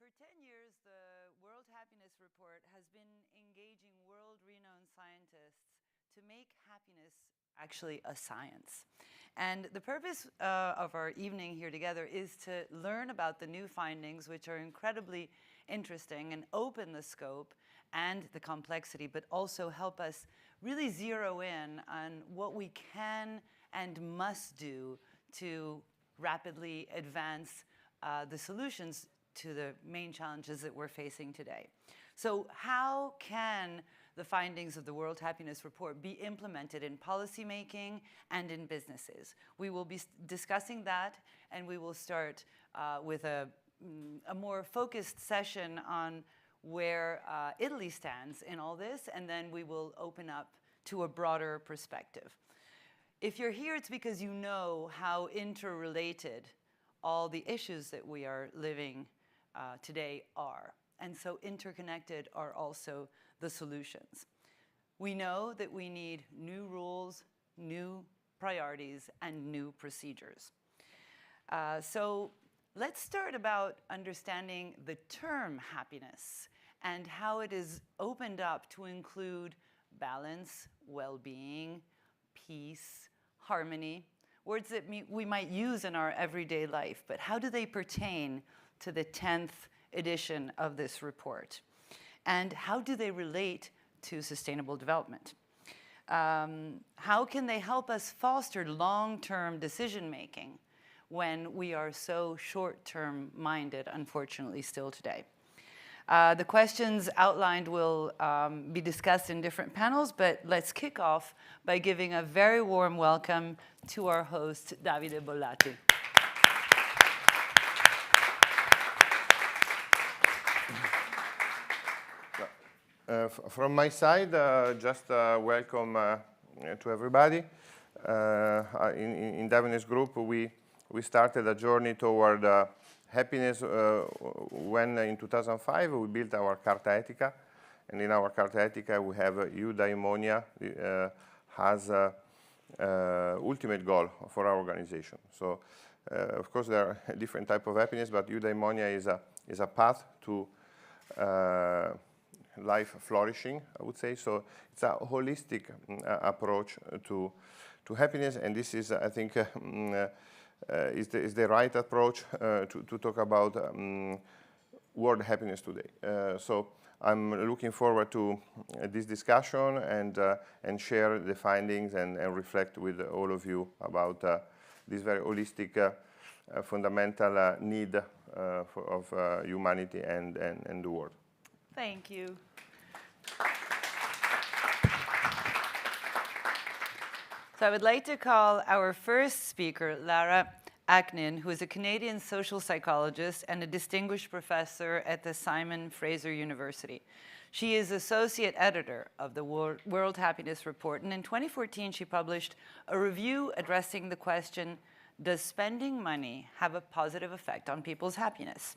For 10 years, the World Happiness Report has been engaging world-renowned scientists to make happiness actually a science. And the purpose of our evening here together is to learn about the new findings, which are incredibly interesting and open the scope and the complexity, but also help us really zero in on what we can and must do to rapidly advance the solutions to the main challenges that we're facing today. So how can the findings of the World Happiness Report be implemented in policymaking and in businesses? We will be discussing that, and we will start with a more focused session on where Italy stands in all this, and then we will open up to a broader perspective. If you're here, it's because you know how interrelated all the issues that we are living today are. And so interconnected are also the solutions. We know that we need new rules, new priorities, and new procedures. So let's start about understanding the term happiness and how it is opened up to include balance, well-being, peace, harmony, words that we might use in our everyday life, but how do they pertain to the 10th edition of this report? And how do they relate to sustainable development? How can they help us foster long-term decision-making when we are so short-term minded, unfortunately, still today? The questions outlined will be discussed in different panels, but let's kick off by giving a very warm welcome to our host, Davide Bollati. From my side, just welcome to everybody. In Davines Group, we started a journey toward happiness when in 2005 we built our Carta Etica, and in our Carta Etica we have eudaimonia as ultimate goal for our organization. So of course there are different types of happiness, but eudaimonia is a path to life flourishing, I would say. So it's a holistic approach to happiness, and this is, I think, is the right approach to talk about world happiness today. So I'm looking forward to this discussion and share the findings and reflect with all of you about this very holistic, fundamental need of humanity and the world. Thank you. So I would like to call our first speaker, Lara Aknin, who is a Canadian social psychologist and a distinguished professor at the Simon Fraser University. She is associate editor of the World Happiness Report, and in 2014 she published a review addressing the question, does spending money have a positive effect on people's happiness?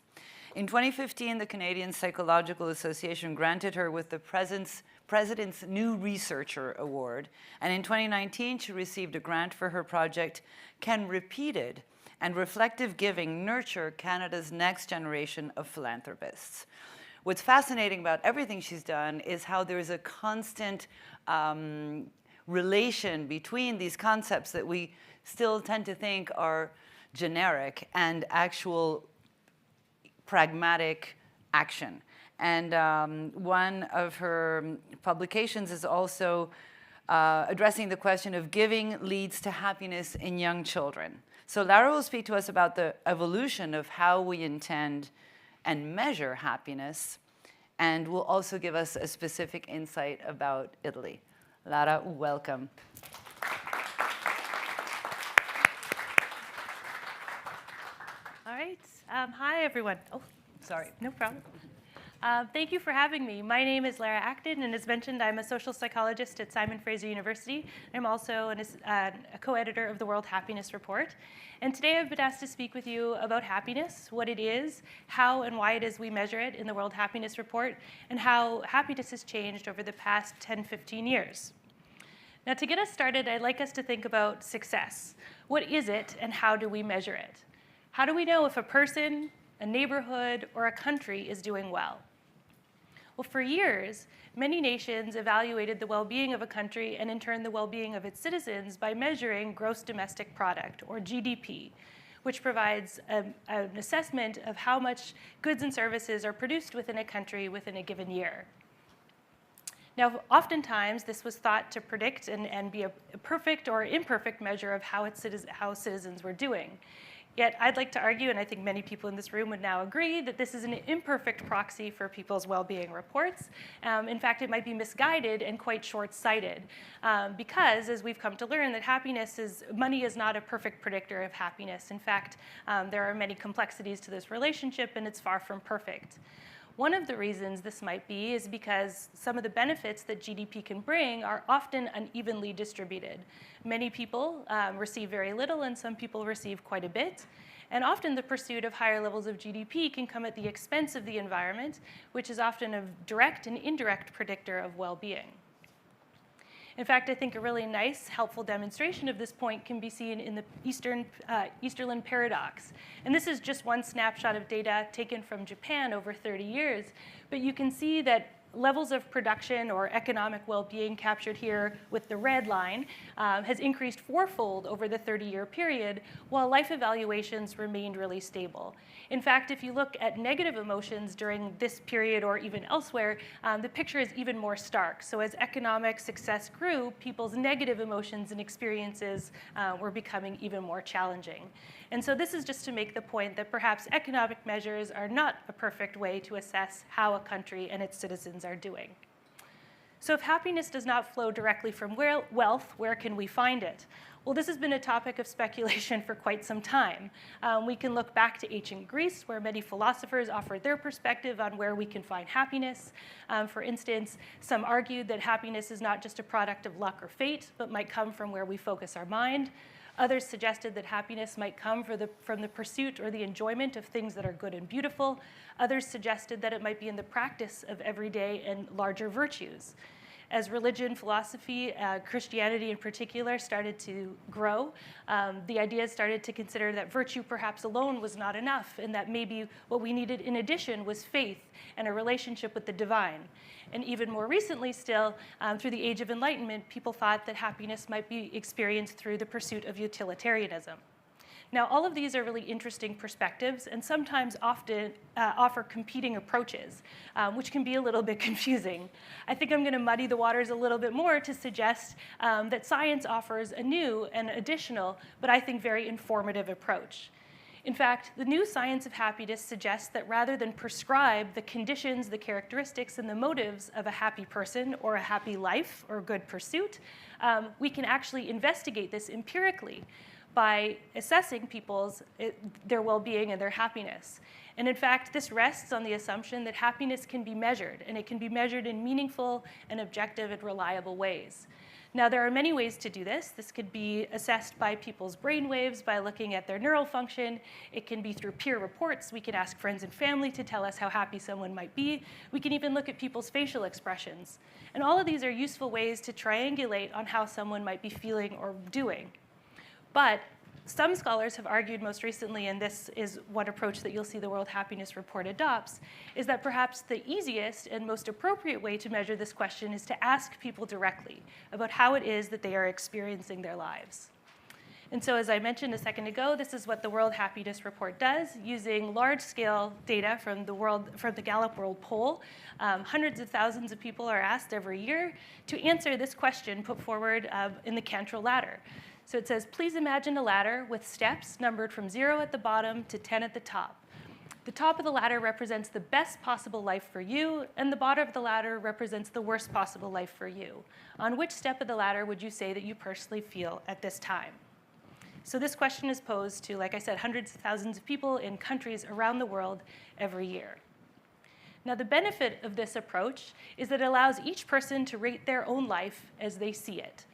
In 2015, the Canadian Psychological Association granted her with the President's New Researcher Award, and in 2019, she received a grant for her project, Can Repeated and Reflective Giving Nurture Canada's Next Generation of Philanthropists? What's fascinating about everything she's done is how there's a constant relation between these concepts that we still tend to think are generic and actual pragmatic action. And one of her publications is also addressing the question of giving leads to happiness in young children. So Lara will speak to us about the evolution of how we intend and measure happiness, and will also give us a specific insight about Italy. Lara, welcome. All right. Hi, everyone. Oh, Sorry. no problem. Thank you for having me. My name is Lara Aknin, and as mentioned, I'm a social psychologist at Simon Fraser University. I'm also a co-editor of the World Happiness Report. And today I've been asked to speak with you about happiness, what it is, how and why it is we measure it in the World Happiness Report, and how happiness has changed over the past 10, 15 years. Now, to get us started, I'd like us to think about success. What is it, and how do we measure it? How do we know if a person a neighborhood, or a country is doing well? Well, for years, many nations evaluated the well-being of a country and in turn the well-being of its citizens by measuring gross domestic product, or GDP, which provides an assessment of how much goods and services are produced within a country within a given year. Now, oftentimes, this was thought to predict and be a perfect or imperfect measure of how citizens were doing. Yet, I'd like to argue, and I think many people in this room would now agree, that this is an imperfect proxy for people's well-being reports. In fact, it might be misguided and quite short-sighted, because, as we've come to learn, that money is not a perfect predictor of happiness. In fact, there are many complexities to this relationship, and it's far from perfect. One of the reasons this might be is because some of the benefits that GDP can bring are often unevenly distributed. Many people receive very little, and some people receive quite a bit. And often the pursuit of higher levels of GDP can come at the expense of the environment, which is often a direct and indirect predictor of well-being. In fact, I think a really nice, helpful demonstration of this point can be seen in the Easterland paradox. And this is just one snapshot of data taken from Japan over 30 years. But you can see that levels of production or economic well-being captured here with the red line has increased fourfold over the 30-year period, while life evaluations remained really stable. In fact, if you look at negative emotions during this period or even elsewhere, the picture is even more stark. So as economic success grew, people's negative emotions and experiences were becoming even more challenging. And so this is just to make the point that perhaps economic measures are not a perfect way to assess how a country and its citizens are doing. So if happiness does not flow directly from wealth, where can we find it? Well, this has been a topic of speculation for quite some time. We can look back to ancient Greece, where many philosophers offered their perspective on where we can find happiness. For instance, some argued that happiness is not just a product of luck or fate, but might come from where we focus our mind. Others suggested that happiness might come from the pursuit or the enjoyment of things that are good and beautiful. Others suggested that it might be in the practice of everyday and larger virtues. As religion, philosophy, Christianity in particular started to grow, the ideas started to consider that virtue perhaps alone was not enough, and that maybe what we needed in addition was faith and a relationship with the divine. And even more recently still, through the Age of Enlightenment, people thought that happiness might be experienced through the pursuit of utilitarianism. Now, all of these are really interesting perspectives and sometimes often offer competing approaches, which can be a little bit confusing. I think I'm going to muddy the waters a little bit more to suggest that science offers a new and additional, but I think very informative approach. In fact, the new science of happiness suggests that rather than prescribe the conditions, the characteristics, and the motives of a happy person or a happy life or good pursuit, we can actually investigate this empirically by assessing their well-being and their happiness. And in fact, this rests on the assumption that happiness can be measured, and it can be measured in meaningful and objective and reliable ways. Now, there are many ways to do this. This could be assessed by people's brainwaves, by looking at their neural function. It can be through peer reports. We can ask friends and family to tell us how happy someone might be. We can even look at people's facial expressions. And all of these are useful ways to triangulate on how someone might be feeling or doing. But some scholars have argued most recently, and this is one approach that you'll see the World Happiness Report adopts, is that perhaps the easiest and most appropriate way to measure this question is to ask people directly about how it is that they are experiencing their lives. And so, as I mentioned a second ago, this is what the World Happiness Report does, using large-scale data from the Gallup World Poll. Hundreds of thousands of people are asked every year to answer this question put forward in the Cantrell ladder. So it says, please imagine a ladder with steps numbered from 0 at the bottom to 10 at the top. The top of the ladder represents the best possible life for you, and the bottom of the ladder represents the worst possible life for you. On which step of the ladder would you say that you personally feel at this time? So this question is posed to, like I said, hundreds of thousands of people in countries around the world every year. Now, the benefit of this approach is that it allows each person to rate their own life as they see it.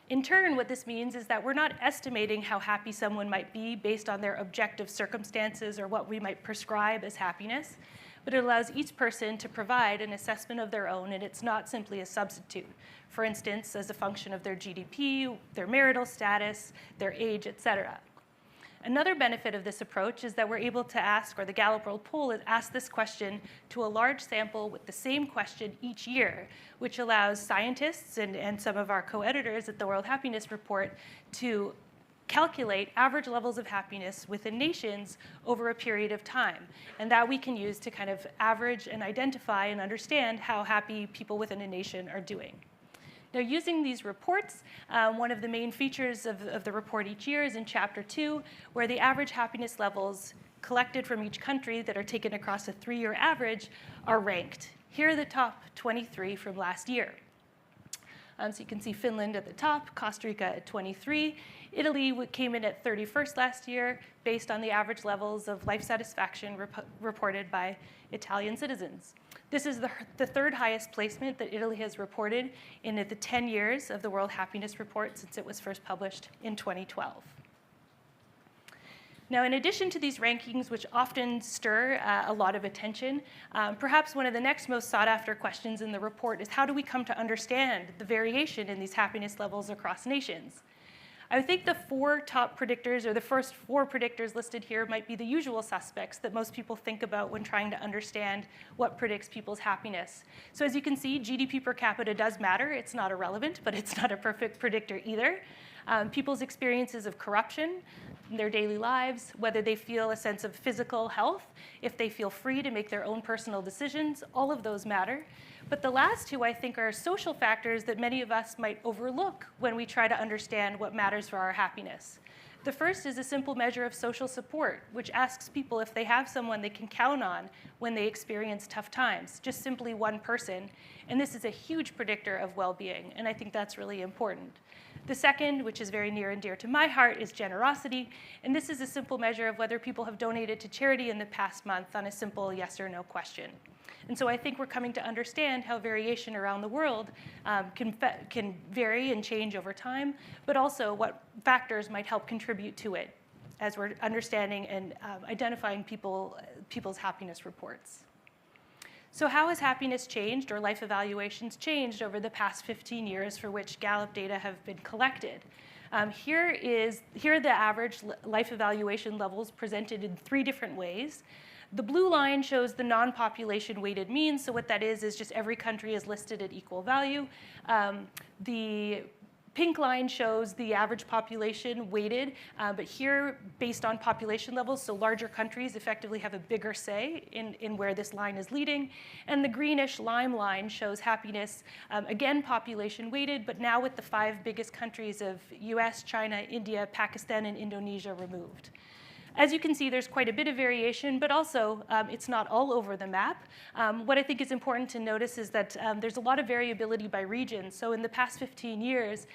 In turn, what this means is that we're not estimating how happy someone might be based on their objective circumstances or what we might prescribe as happiness, but it allows each person to provide an assessment of their own, and it's not simply a substitute. For instance, as a function of their GDP, their marital status, their age, etc. Another benefit of this approach is that we're able to ask, or the Gallup World Poll has asked this question to a large sample with the same question each year, which allows scientists and some of our co-editors at the World Happiness Report to calculate average levels of happiness within nations over a period of time. And that we can use to kind of average and identify and understand how happy people within a nation are doing. Now, using these reports, one of the main features of the report each year is in Chapter 2, where the average happiness levels collected from each country that are taken across a 3-year average are ranked. Here are the top 23 from last year. So you can see Finland at the top, Costa Rica at 23. Italy came in at 31st last year based on the average levels of life satisfaction reported by Italian citizens. This is the third highest placement that Italy has reported in the 10 years of the World Happiness Report since it was first published in 2012. Now, in addition to these rankings, which often stir a lot of attention, perhaps one of the next most sought after questions in the report is how do we come to understand the variation in these happiness levels across nations? I think the 4 top predictors, or the first 4 predictors listed here, might be the usual suspects that most people think about when trying to understand what predicts people's happiness. So as you can see, GDP per capita does matter. It's not irrelevant, but it's not a perfect predictor either. People's experiences of corruption in their daily lives, whether they feel a sense of physical health, if they feel free to make their own personal decisions, all of those matter. But the last 2, I think, are social factors that many of us might overlook when we try to understand what matters for our happiness. The first is a simple measure of social support, which asks people if they have someone they can count on when they experience tough times, just simply one person. And this is a huge predictor of well-being, and I think that's really important. The second, which is very near and dear to my heart, is generosity. And this is a simple measure of whether people have donated to charity in the past month on a simple yes or no question. And so I think we're coming to understand how variation around the world can vary and change over time, but also what factors might help contribute to it as we're understanding and identifying people's happiness reports. So how has happiness changed, or life evaluations changed, over the past 15 years for which Gallup data have been collected? Here are the average life evaluation levels presented in 3 different ways. The blue line shows the non-population weighted mean. So what that is just every country is listed at equal value. The pink line shows the average population weighted, but here based on population levels, so larger countries effectively have a bigger say in where this line is leading. And the greenish lime line shows happiness, again population weighted, but now with the 5 biggest countries of US, China, India, Pakistan, and Indonesia removed. As you can see, there's quite a bit of variation, but also it's not all over the map. What I think is important to notice is that there's a lot of variability by region. So in the past 15 years,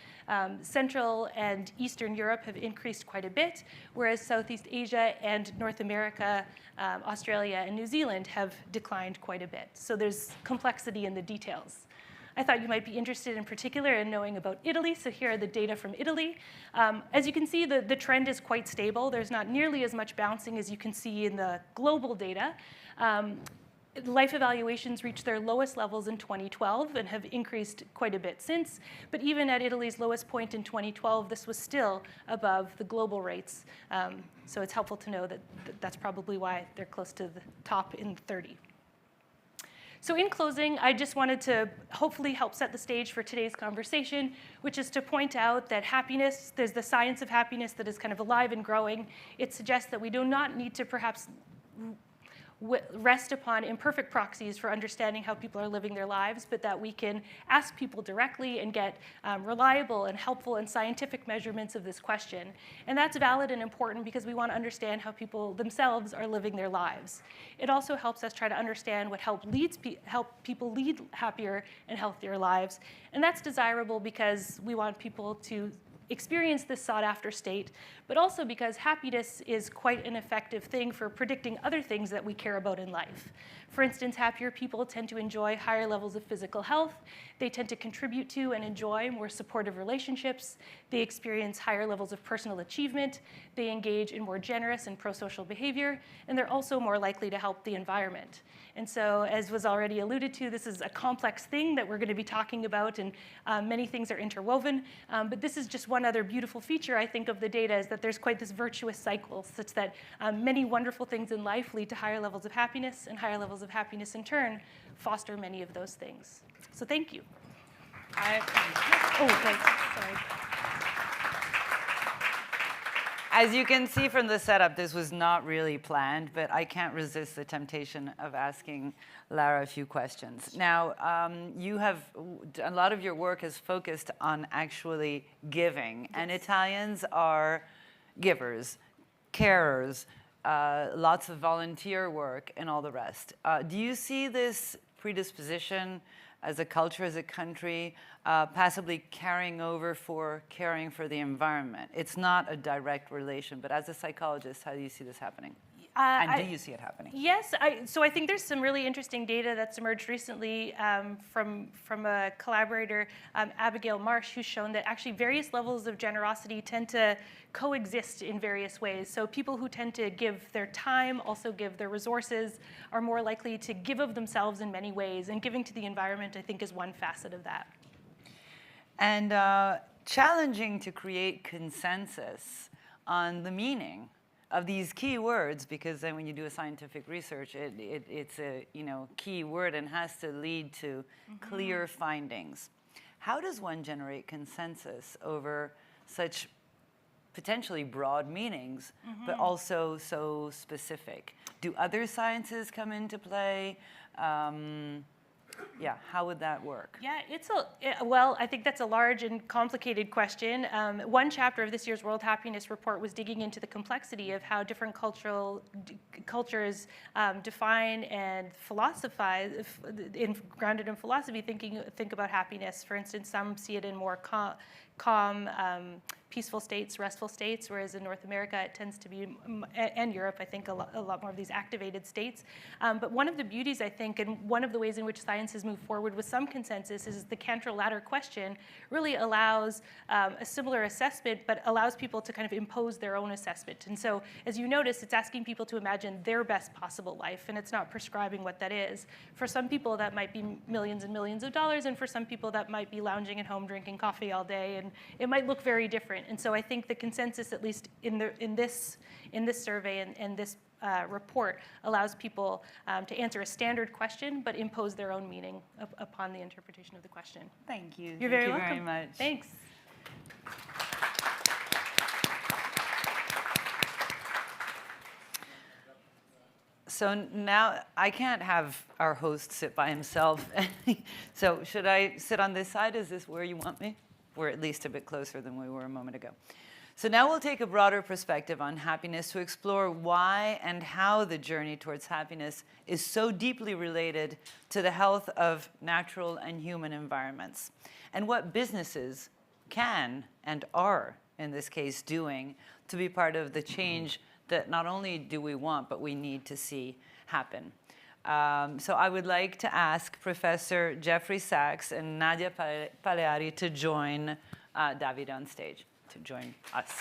Central and Eastern Europe have increased quite a bit, whereas Southeast Asia and North America, Australia, and New Zealand have declined quite a bit. So there's complexity in the details. I thought you might be interested in particular in knowing about Italy, so here are the data from Italy. As you can see, the trend is quite stable. There's not nearly as much bouncing as you can see in the global data. Life evaluations reached their lowest levels in 2012 and have increased quite a bit since. But even at Italy's lowest point in 2012, this was still above the global rates. So it's helpful to know that that's probably why they're close to the top in 30. So in closing, I just wanted to hopefully help set the stage for today's conversation, which is to point out that happiness, there's the science of happiness that is kind of alive and growing. It suggests that we do not need to perhaps rest upon imperfect proxies for understanding how people are living their lives, but that we can ask people directly and get reliable and helpful and scientific measurements of this question. And that's valid and important because we want to understand how people themselves are living their lives. It also helps us try to understand what help people lead happier and healthier lives. And that's desirable because we want people to experience this sought-after state, but also because happiness is quite an effective thing for predicting other things that we care about in life. For instance, happier people tend to enjoy higher levels of physical health. They tend to contribute to and enjoy more supportive relationships. They experience higher levels of personal achievement. They engage in more generous and pro-social behavior, and they're also more likely to help the environment. And so, as was already alluded to, this is a complex thing that we're going to be talking about, and many things are interwoven. But this is just one one other beautiful feature, I think, of the data is that there's quite this virtuous cycle, such that many wonderful things in life lead to higher levels of happiness, and higher levels of happiness in turn foster many of those things. So thank you. Thanks. Sorry. As you can see from the setup, this was not really planned, but I can't resist the temptation of asking Lara a few questions. Now, you have, a lot of your work is focused on actually giving, and Italians are givers, carers, lots of volunteer work, and all the rest. Do you see this predisposition as a culture, as a country, possibly carrying over for caring for the environment? It's not a direct relation, but as a psychologist, how do you see this happening? And do you see it happening? Yes, so I think there's some really interesting data that's emerged recently from a collaborator, Abigail Marsh, who's shown that actually various levels of generosity tend to coexist in various ways. So people who tend to give their time, also give their resources, are more likely to give of themselves in many ways. And giving to the environment, I think, is one facet of that. And challenging to create consensus on the meaning of these key words, because then when you do a scientific research, it's a key word and has to lead to clear findings. How does one generate consensus over such potentially broad meanings, but also so specific? Do other sciences come into play? Yeah, how would that work? Yeah, well, I think that's a large and complicated question. One chapter of this year's World Happiness Report was digging into the complexity of how different cultures define and philosophize, grounded in philosophy, think about happiness. For instance, some see it in more calm, peaceful states, restful states, whereas in North America it tends to be, and Europe, I think, a lot more of these activated states. But one of the beauties, I think, and one of the ways in which science has moved forward with some consensus is the Cantor ladder question really allows a similar assessment, but allows people to kind of impose their own assessment. And so, as you notice, it's asking people to imagine their best possible life, and it's not prescribing what that is. For some people, that might be millions and millions of dollars, and for some people, that might be lounging at home drinking coffee all day, and it might look very different. And so I think the consensus, at least in this survey and this report, allows people to answer a standard question, but impose their own meaning upon the interpretation of the question. Thank you. You're very welcome. Thank you very much. Thanks. So now I can't have our host sit by himself. So should I sit on this side? Is this where you want me? We're at least a bit closer than we were a moment ago. So now we'll take a broader perspective on happiness to explore why and how the journey towards happiness is so deeply related to the health of natural and human environments, and what businesses can and are, in this case, doing to be part of the change that not only do we want, but we need to see happen. So I would like to ask Professor Jeffrey Sachs and Nadia Paleari to join Davide on stage, to join us.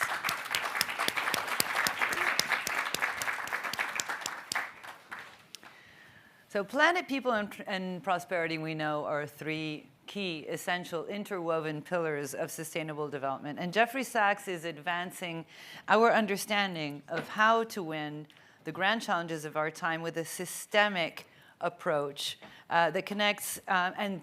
So planet, people, and prosperity, we know, are three key, essential, interwoven pillars of sustainable development. And Jeffrey Sachs is advancing our understanding of how to win the grand challenges of our time with a systemic approach that connects, and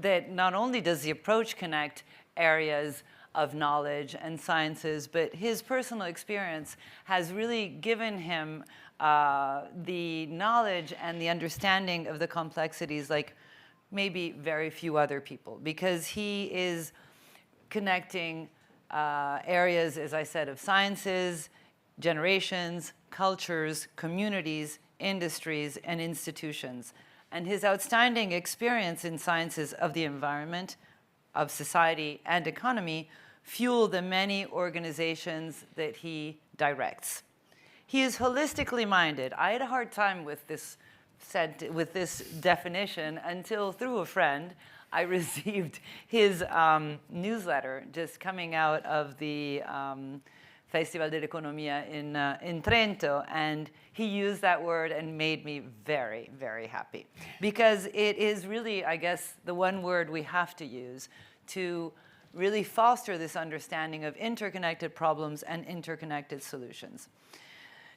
that not only does the approach connect areas of knowledge and sciences, but his personal experience has really given him the knowledge and the understanding of the complexities like maybe very few other people, because he is connecting areas, as I said, of sciences, generations, cultures, communities, industries, and institutions. And his outstanding experience in sciences of the environment, of society, and economy fuel the many organizations that he directs. He is holistically minded. I had a hard time with this definition until, through a friend, I received his newsletter just coming out of the Festival dell'Economia in Trento, and he used that word and made me very, very happy, because it is really, I guess, the one word we have to use to really foster this understanding of interconnected problems and interconnected solutions.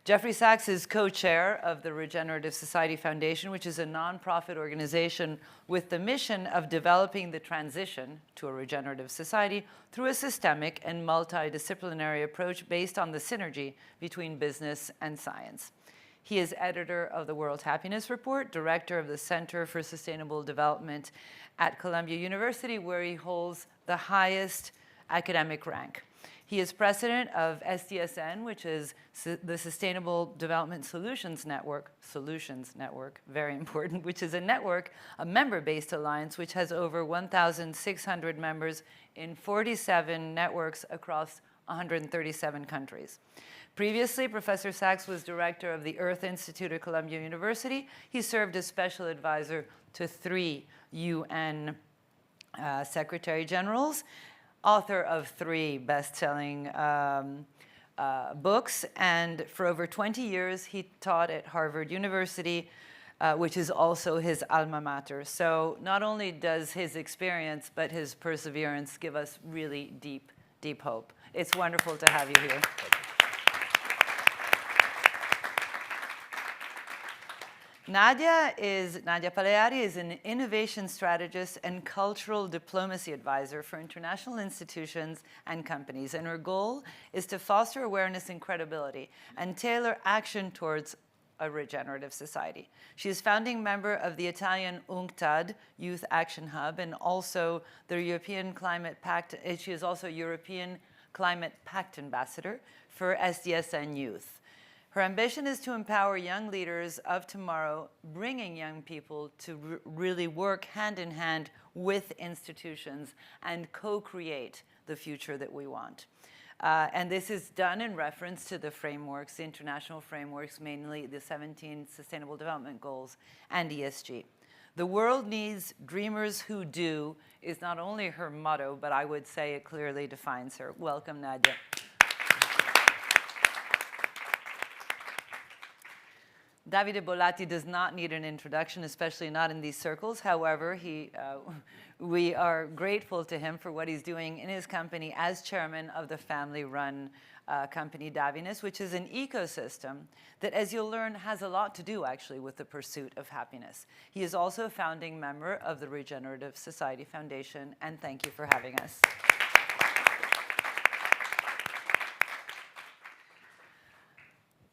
Jeffrey Sachs is co-chair of the Regenerative Society Foundation, which is a nonprofit organization with the mission of developing the transition to a regenerative society through a systemic and multidisciplinary approach based on the synergy between business and science. He is editor of the World Happiness Report, director of the Center for Sustainable Development at Columbia University, where he holds the highest academic rank. He is president of SDSN, which is the Sustainable Development Solutions Network, very important, which is a network, a member-based alliance, which has over 1,600 members in 47 networks across 137 countries. Previously, Professor Sachs was director of the Earth Institute at Columbia University. He served as special advisor to 3 UN Secretary Generals, author of 3 best-selling books, and for over 20 years he taught at Harvard University, which is also his alma mater. So not only does his experience, but his perseverance give us really deep, deep hope. It's wonderful to have you here. Nadia Paleari is an innovation strategist and cultural diplomacy advisor for international institutions and companies, and her goal is to foster awareness and credibility and tailor action towards a regenerative society. She is founding member of the Italian UNCTAD Youth Action Hub and also the European Climate Pact. She is also European Climate Pact Ambassador for SDSN Youth. Her ambition is to empower young leaders of tomorrow, bringing young people to really work hand in hand with institutions and co-create the future that we want. And this is done in reference to the frameworks, the international frameworks, mainly the 17 Sustainable Development Goals and ESG. The world needs dreamers who do is not only her motto, but I would say it clearly defines her. Welcome, Nadia. Davide Bollati does not need an introduction, especially not in these circles. However, we are grateful to him for what he's doing in his company as chairman of the family-run company Davines, which is an ecosystem that, as you'll learn, has a lot to do, actually, with the pursuit of happiness. He is also a founding member of the Regenerative Society Foundation, and thank you for having us.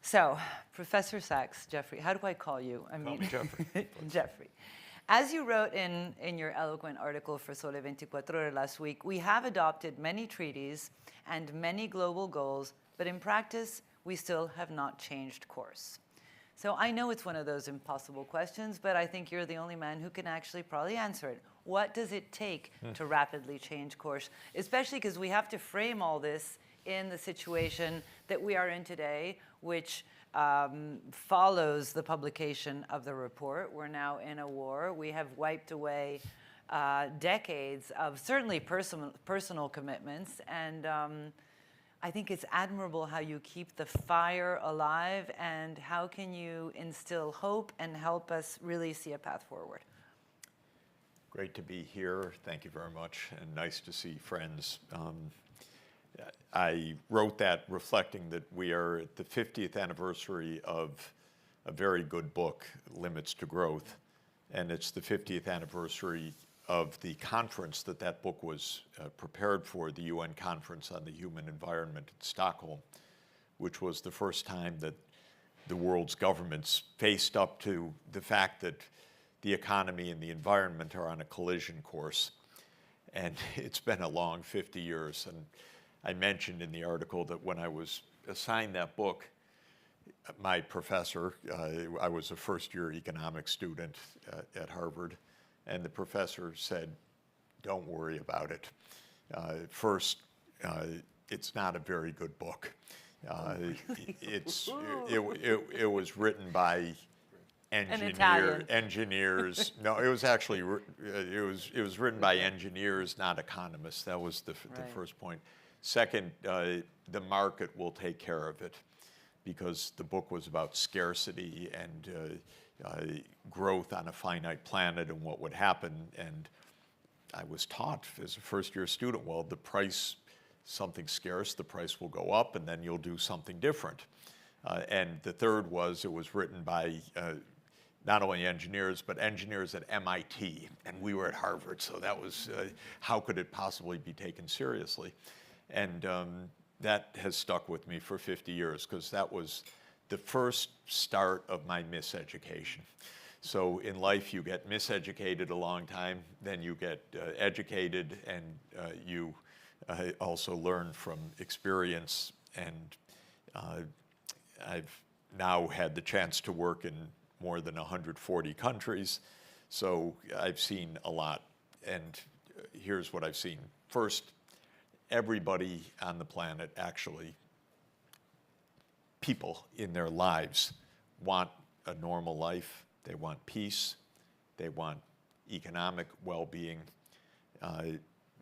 So, Professor Sachs, Jeffrey, how do I call you? Call me Jeffrey. Jeffrey. As you wrote in your eloquent article for Sole 24 Ore last week, we have adopted many treaties and many global goals, but in practice, we still have not changed course. So I know it's one of those impossible questions, but I think you're the only man who can actually probably answer it. What does it take to rapidly change course? Especially because we have to frame all this in the situation that we are in today, which follows the publication of the report. We're now in a war. We have wiped away decades of certainly personal commitments, and I think it's admirable how you keep the fire alive, and how can you instill hope and help us really see a path forward. Great to be here. Thank you very much, and nice to see friends. I wrote that reflecting that we are at the 50th anniversary of a very good book, Limits to Growth, and it's the 50th anniversary of the conference that book was prepared for, the UN Conference on the Human Environment in Stockholm, which was the first time that the world's governments faced up to the fact that the economy and the environment are on a collision course. And it's been a long 50 years. And I mentioned in the article that when I was assigned that book, my professor, I was a first-year economics student at Harvard, and the professor said, "Don't worry about it. First, it's not a very good book. It was written by engineers. No, it was actually it was written by engineers, not economists. That was the first point. Second, the market will take care of it, because the book was about scarcity and growth on a finite planet and what would happen. And I was taught as a first-year student, well, the price, something's scarce, the price will go up, and then you'll do something different. And the third was, it was written by not only engineers, but engineers at MIT, and we were at Harvard, so that was, how could it possibly be taken seriously? And that has stuck with me for 50 years, because that was the first start of my miseducation. So in life, you get miseducated a long time, then you get educated, and you also learn from experience. And I've now had the chance to work in more than 140 countries, so I've seen a lot. And here's what I've seen. First, everybody on the planet, actually, people in their lives want a normal life. They want peace. They want economic well-being.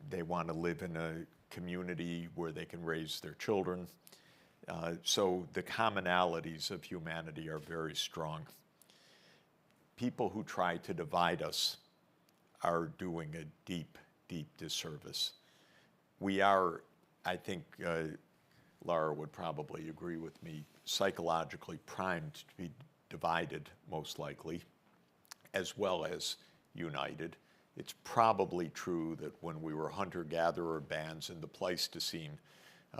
They want to live in a community where they can raise their children. So the commonalities of humanity are very strong. People who try to divide us are doing a deep, deep disservice. We are, I think Lara would probably agree with me, psychologically primed to be divided, most likely, as well as united. It's probably true that when we were hunter-gatherer bands in the Pleistocene,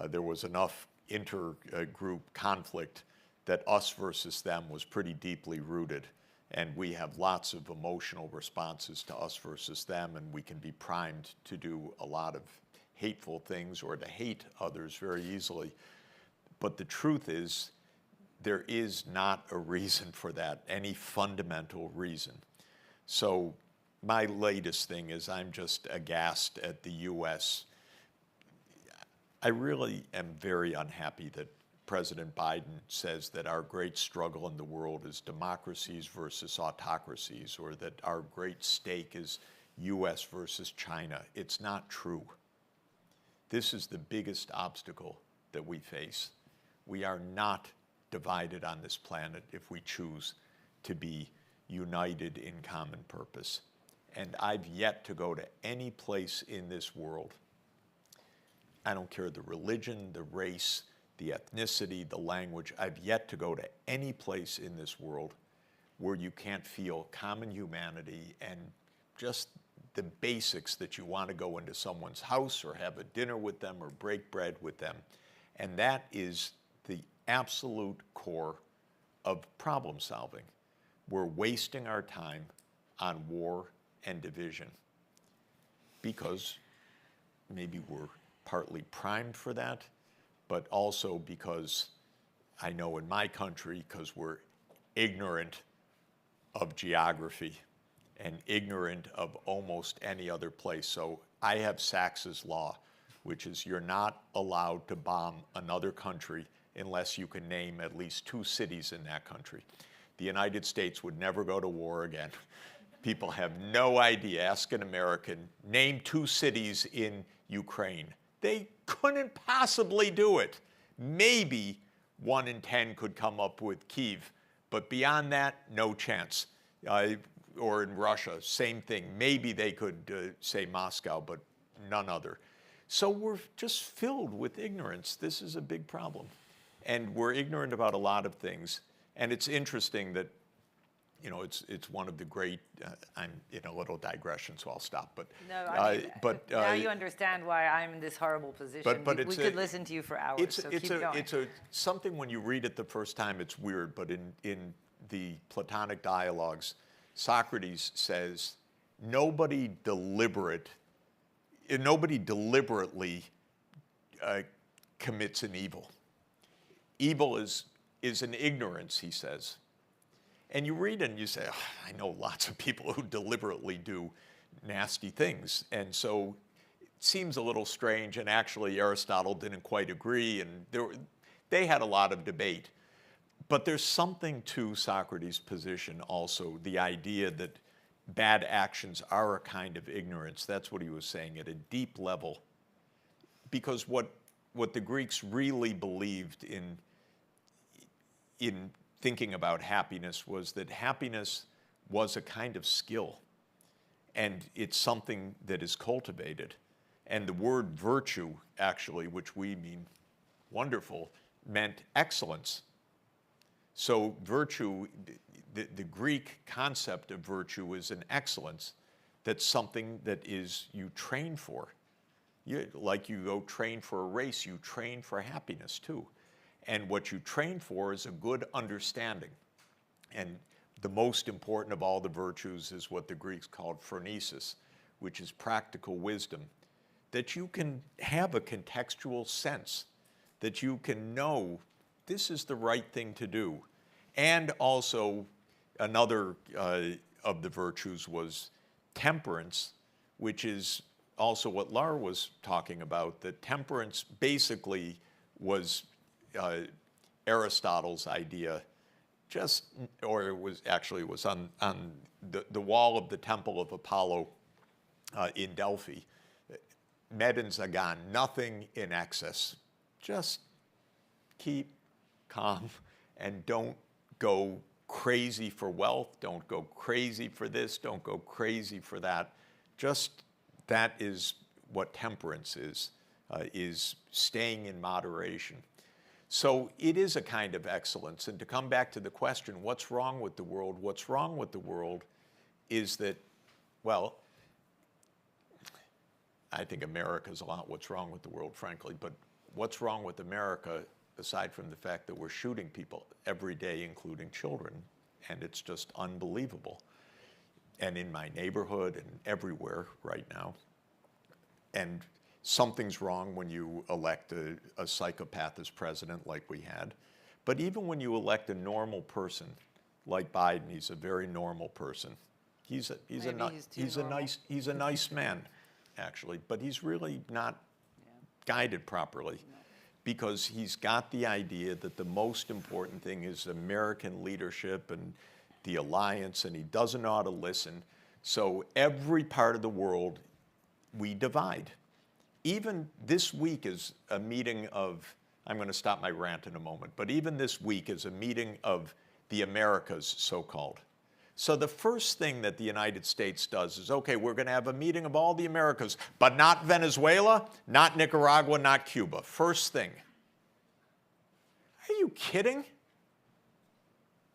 there was enough intergroup conflict that us versus them was pretty deeply rooted. And we have lots of emotional responses to us versus them, and we can be primed to do a lot of hateful things or to hate others very easily. But the truth is, there is not a reason for that, any fundamental reason. So my latest thing is I'm just aghast at the US. I really am very unhappy that President Biden says that our great struggle in the world is democracies versus autocracies, or that our great stake is US versus China. It's not true. This is the biggest obstacle that we face. We are not divided on this planet if we choose to be united in common purpose. And I've yet to go to any place in this world, I don't care the religion, the race, the ethnicity, the language, I've yet to go to any place in this world where you can't feel common humanity and just the basics that you want to go into someone's house or have a dinner with them or break bread with them. And that is the absolute core of problem solving. We're wasting our time on war and division because maybe we're partly primed for that, but also because I know in my country, because we're ignorant of geography and ignorant of almost any other place. So I have Sachs's law, which is you're not allowed to bomb another country unless you can name at least 2 cities in that country. The United States would never go to war again. People have no idea. Ask an American, name 2 cities in Ukraine. They couldn't possibly do it. Maybe 1 in 10 could come up with Kyiv, but beyond that, no chance. Or in Russia, same thing. Maybe they could say Moscow, but none other. So we're just filled with ignorance. This is a big problem. And we're ignorant about a lot of things. And it's interesting that, you know, it's one of the great, I'm in a little digression, so I'll stop. But, no, I mean, now you understand why I'm in this horrible position. But we could listen to you for hours, so keep going. It's something when you read it the first time, it's weird. But in the Platonic dialogues, Socrates says, nobody deliberately commits an evil. Evil is an ignorance, he says. And you read it and you say, oh, I know lots of people who deliberately do nasty things. And so it seems a little strange, and actually Aristotle didn't quite agree, and they had a lot of debate. But there's something to Socrates' position also, the idea that bad actions are a kind of ignorance. That's what he was saying at a deep level. Because what the Greeks really believed in thinking about happiness was that happiness was a kind of skill. and it's something that is cultivated. And the word virtue, actually, which we mean wonderful, meant excellence. So virtue, the Greek concept of virtue is an excellence. That's something that is you train for. Like you go train for a race, you train for happiness too. And what you train for is a good understanding. And the most important of all the virtues is what the Greeks called phronesis, which is practical wisdom. That you can have a contextual sense, that you can know this is the right thing to do. And also another of the virtues was temperance, which is also what Lara was talking about. That temperance basically was Aristotle's idea, or it was on the wall of the Temple of Apollo in Delphi. Medon Zagan, nothing in excess. Just keep calm and don't go crazy for wealth, don't go crazy for this, don't go crazy for that. Just that is what temperance is staying in moderation. So it is a kind of excellence. And to come back to the question, what's wrong with the world? What's wrong with the world is that, well, I think America's a lot what's wrong with the world, frankly, but what's wrong with America, aside from the fact that we're shooting people every day, including children, and it's just unbelievable. And in my neighborhood and everywhere right now. And something's wrong when you elect a psychopath as president like we had. But even when you elect a normal person like Biden, he's a very normal person. He's a nice man, actually, but he's really not guided properly. No. Because he's got the idea that the most important thing is American leadership and the alliance, and he doesn't know how to listen. So every part of the world, we divide. Even this week is a meeting of, I'm going to stop my rant in a moment, but even this week is a meeting of the Americas, so-called. So the first thing that the United States does is, okay, we're going to have a meeting of all the Americas, but not Venezuela, not Nicaragua, not Cuba. First thing. Are you kidding?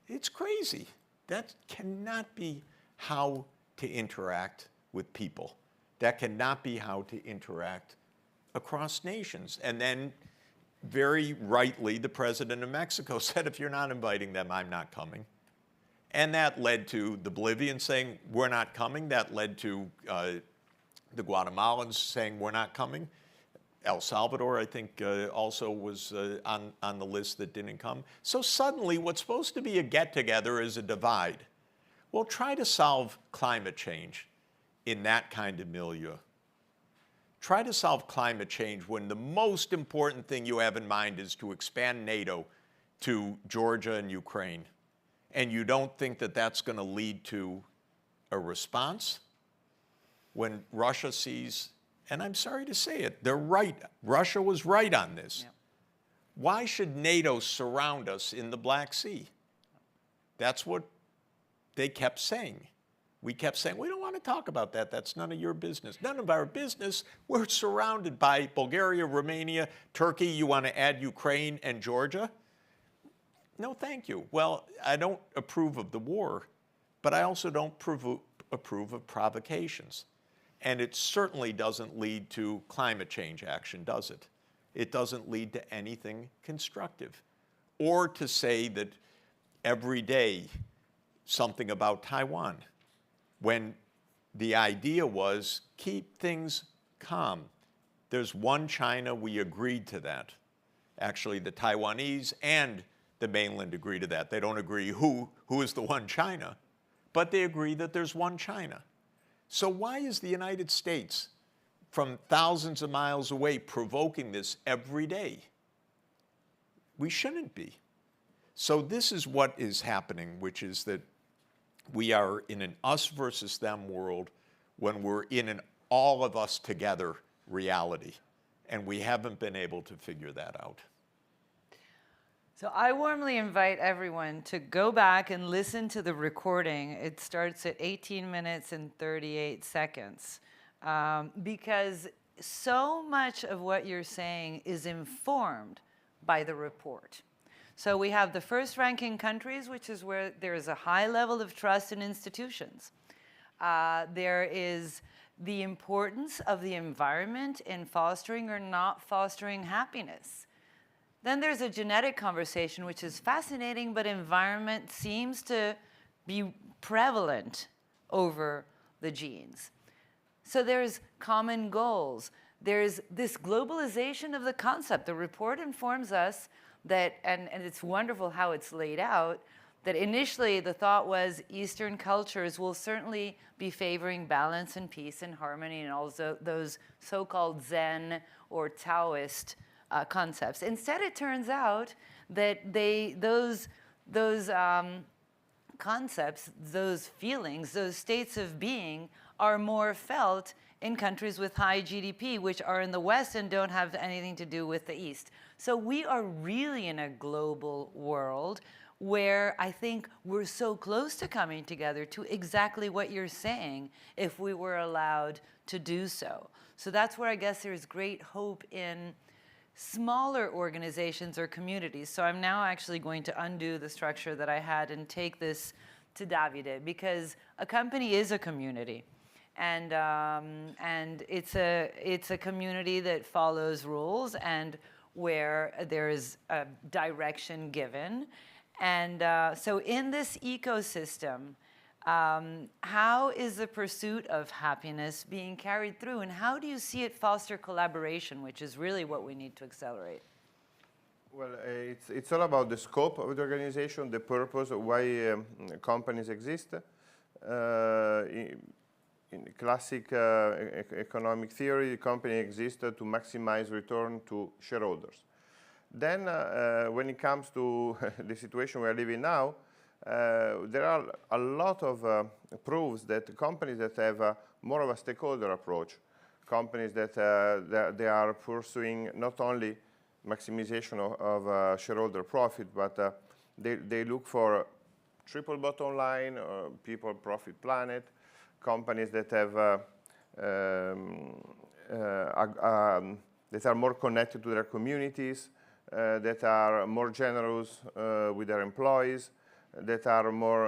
It's crazy. That cannot be how to interact with people. That cannot be how to interact across nations. And then, very rightly, the president of Mexico said, if you're not inviting them, I'm not coming. And that led to the Bolivians saying, we're not coming. That led to the Guatemalans saying, we're not coming. El Salvador, I think, also was on the list that didn't come. So suddenly, what's supposed to be a get-together is a divide. Well, try to solve climate change in that kind of milieu. Try to solve climate change when the most important thing you have in mind is to expand NATO to Georgia and Ukraine. And you don't think that that's going to lead to a response? When Russia sees, and I'm sorry to say it, they're right. Russia was right on this. Yep. Why should NATO surround us in the Black Sea? That's what they kept saying. We kept saying, we don't want to talk about that. That's none of your business. None of our business. We're surrounded by Bulgaria, Romania, Turkey. You want to add Ukraine and Georgia? No, thank you. Well, I don't approve of the war, but I also don't approve of provocations. And it certainly doesn't lead to climate change action, does it? It doesn't lead to anything constructive. Or to say that every day something about Taiwan, when the idea was keep things calm. There's one China, we agreed to that. Actually, the Taiwanese and the mainland agree to that. They don't agree who is the one China, but they agree that there's one China. So why is the United States, from thousands of miles away, provoking this every day? We shouldn't be. So this is what is happening, which is that we are in an us versus them world when we're in an all of us together reality. And we haven't been able to figure that out. So I warmly invite everyone to go back and listen to the recording. It starts at 18 minutes and 38 seconds because so much of what you're saying is informed by the report. So we have the first ranking countries, which is where there is a high level of trust in institutions. There is the importance of the environment in fostering or not fostering happiness. Then there's a genetic conversation, which is fascinating, but environment seems to be prevalent over the genes. So there's common goals. There's this globalization of the concept. The report informs us that, and it's wonderful how it's laid out, that initially the thought was Eastern cultures will certainly be favoring balance and peace and harmony and all those so-called Zen or Taoist concepts. Instead, it turns out that those concepts, those feelings, those states of being are more felt in countries with high GDP, which are in the West and don't have anything to do with the East. So we are really in a global world where I think we're so close to coming together to exactly what you're saying if we were allowed to do so. So that's where I guess there's great hope in smaller organizations or communities. So I'm now actually going to undo the structure that I had and take this to Davide, because a company is a community. And it's a community that follows rules and where there is a direction given. And so in this ecosystem, how is the pursuit of happiness being carried through, and how do you see it foster collaboration, which is really what we need to accelerate? Well, it's all about the scope of the organization, the purpose, why companies exist. In classic economic theory, the company exists to maximize return to shareholders. Then, when it comes to the situation we're living now, there are a lot of proofs that companies that have more of a stakeholder approach, companies that they are pursuing not only maximization of shareholder profit, but they look for triple bottom line, people, profit, planet, companies that have that are more connected to their communities, that are more generous with their employees, that are more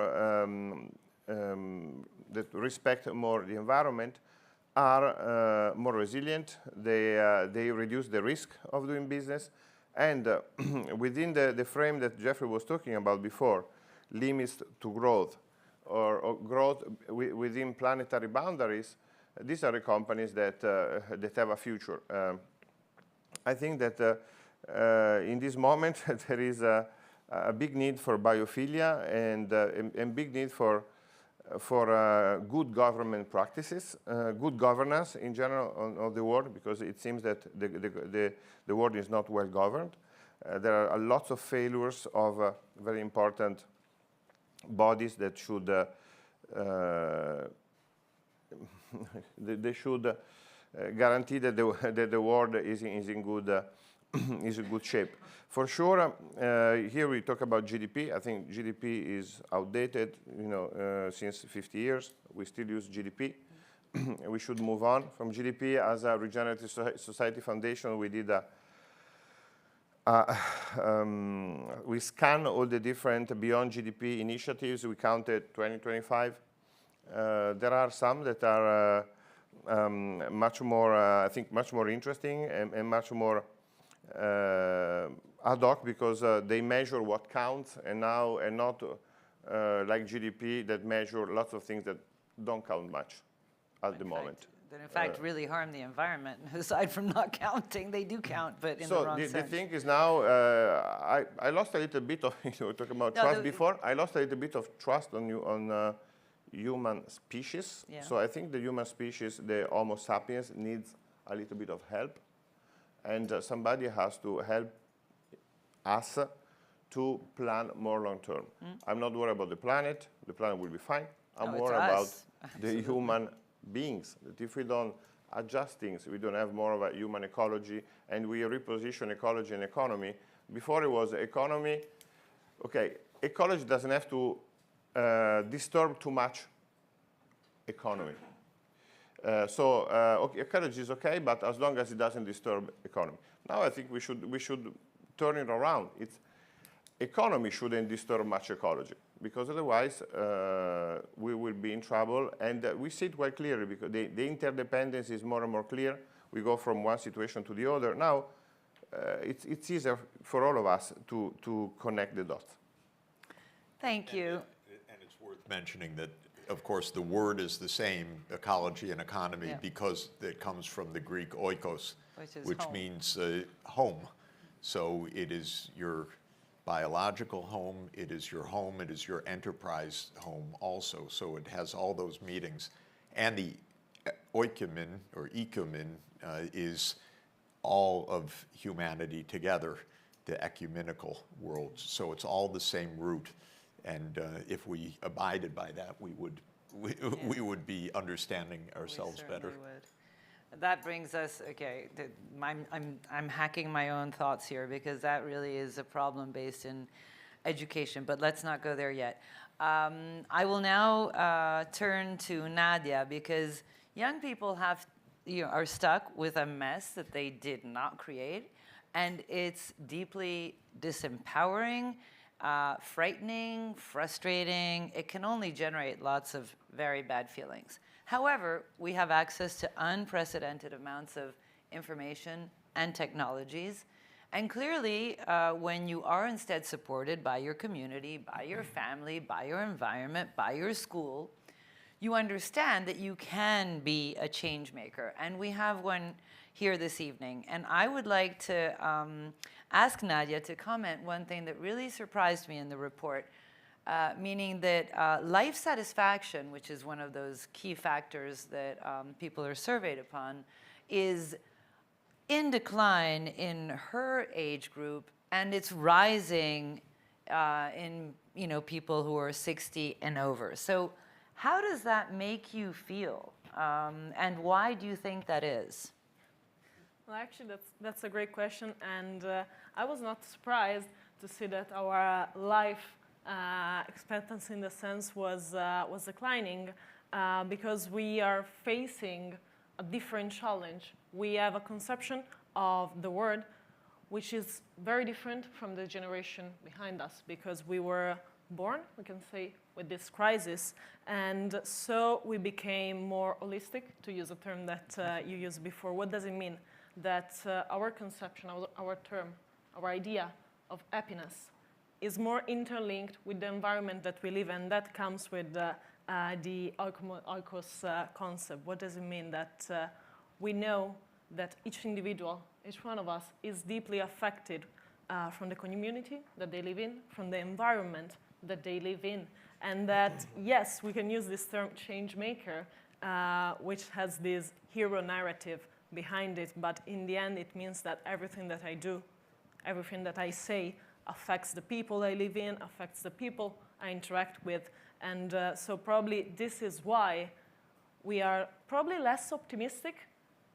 that respect more the environment, are more resilient. They reduce the risk of doing business, and within the frame that Jeffrey was talking about before, limits to growth or growth within planetary boundaries, these are the companies that that have a future. I think that in this moment there is a big need for biophilia and big need for good government practices, good governance in general on the world, because it seems that the world is not well governed. There are lots of failures of very important bodies that should they should guarantee that the world is in good shape. For sure, here we talk about GDP. I think GDP is outdated, since 50 years. We still use GDP. We should move on from GDP. As a Regenerative Society Foundation, we did we scanned all the different beyond GDP initiatives. We counted 20, 25. There are some that are much more, I think, much more interesting and much more ad hoc, because they measure what counts, and not like GDP that measure lots of things that don't count much at the moment. That in fact really harm the environment. Aside from not counting, they do count, but in the wrong sense. So the thing is now, I lost a little bit of, talking about trust before, I lost a little bit of trust on human species. Yeah. So I think the human species, the Homo sapiens, needs a little bit of help. And somebody has to help us to plan more long term. I'm not worried about the planet. The planet will be fine. I'm worried about the human beings, that if we don't adjust things, we don't have more of a human ecology, and we reposition ecology and economy Before it was economy. Okay, ecology doesn't have to disturb too much economy. Okay, ecology is okay, but as long as it doesn't disturb economy. Now I think we should turn it around. Economy shouldn't disturb much ecology, because otherwise we will be in trouble. And we see it quite clearly, because the interdependence is more and more clear. We go from one situation to the other. Now it's easier for all of us to connect the dots. Thank you. And it's worth mentioning that, of course, the word is the same, ecology and economy, because it comes from the Greek oikos, which home. Means home. So it is your biological home, it is your home, it is your enterprise home also. So it has all those meanings. And the oikomen, or ekumen, is all of humanity together, the ecumenical world. So it's all the same root. And if we abided by that, we would be understanding ourselves better. Would. That brings us, okay, I'm hacking my own thoughts here, because that really is a problem based in education, but let's not go there yet. I will now turn to Nadia, because young people are stuck with a mess that they did not create, and it's deeply disempowering, frightening, frustrating. It can only generate lots of very bad feelings. However, we have access to unprecedented amounts of information and technologies. And clearly, when you are instead supported by your community, by your family, by your environment, by your school, you understand that you can be a change maker. And we have one here this evening. And I would like to ask Nadia to comment one thing that really surprised me in the report, meaning that life satisfaction, which is one of those key factors that people are surveyed upon, is in decline in her age group, and it's rising in people who are 60 and over. So how does that make you feel, and why do you think that is? Well, actually, that's a great question, and I was not surprised to see that our life expectancy, in the sense, was declining, because we are facing a different challenge. We have a conception of the world which is very different from the generation behind us, because we were born, we can say, with this crisis, and so we became more holistic, to use a term that you used before. What does it mean? That our conception, our term, our idea of happiness is more interlinked with the environment that we live in. That comes with the oikos concept. What does it mean? That we know that each individual, each one of us, is deeply affected from the community that they live in, from the environment that they live in. And that, yes, we can use this term change maker, which has this hero narrative behind it, but in the end it means that everything that I do, everything that I say affects the people I live in, affects the people I interact with. And so probably this is why we are probably less optimistic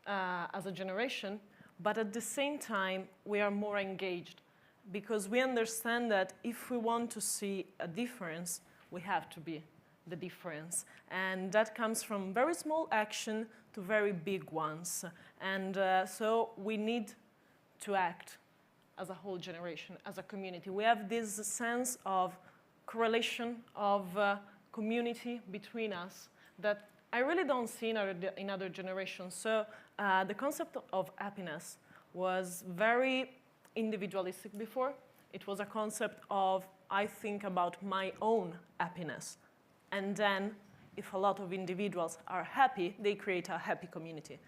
as a generation, but at the same time we are more engaged, because we understand that if we want to see a difference, we have to be the difference. And that comes from very small action to very big ones. And so we need to act as a whole generation, as a community. We have this sense of correlation, of community between us that I really don't see in other generations. So the concept of happiness was very individualistic before. It was a concept of, I think about my own happiness. And then if a lot of individuals are happy, they create a happy community.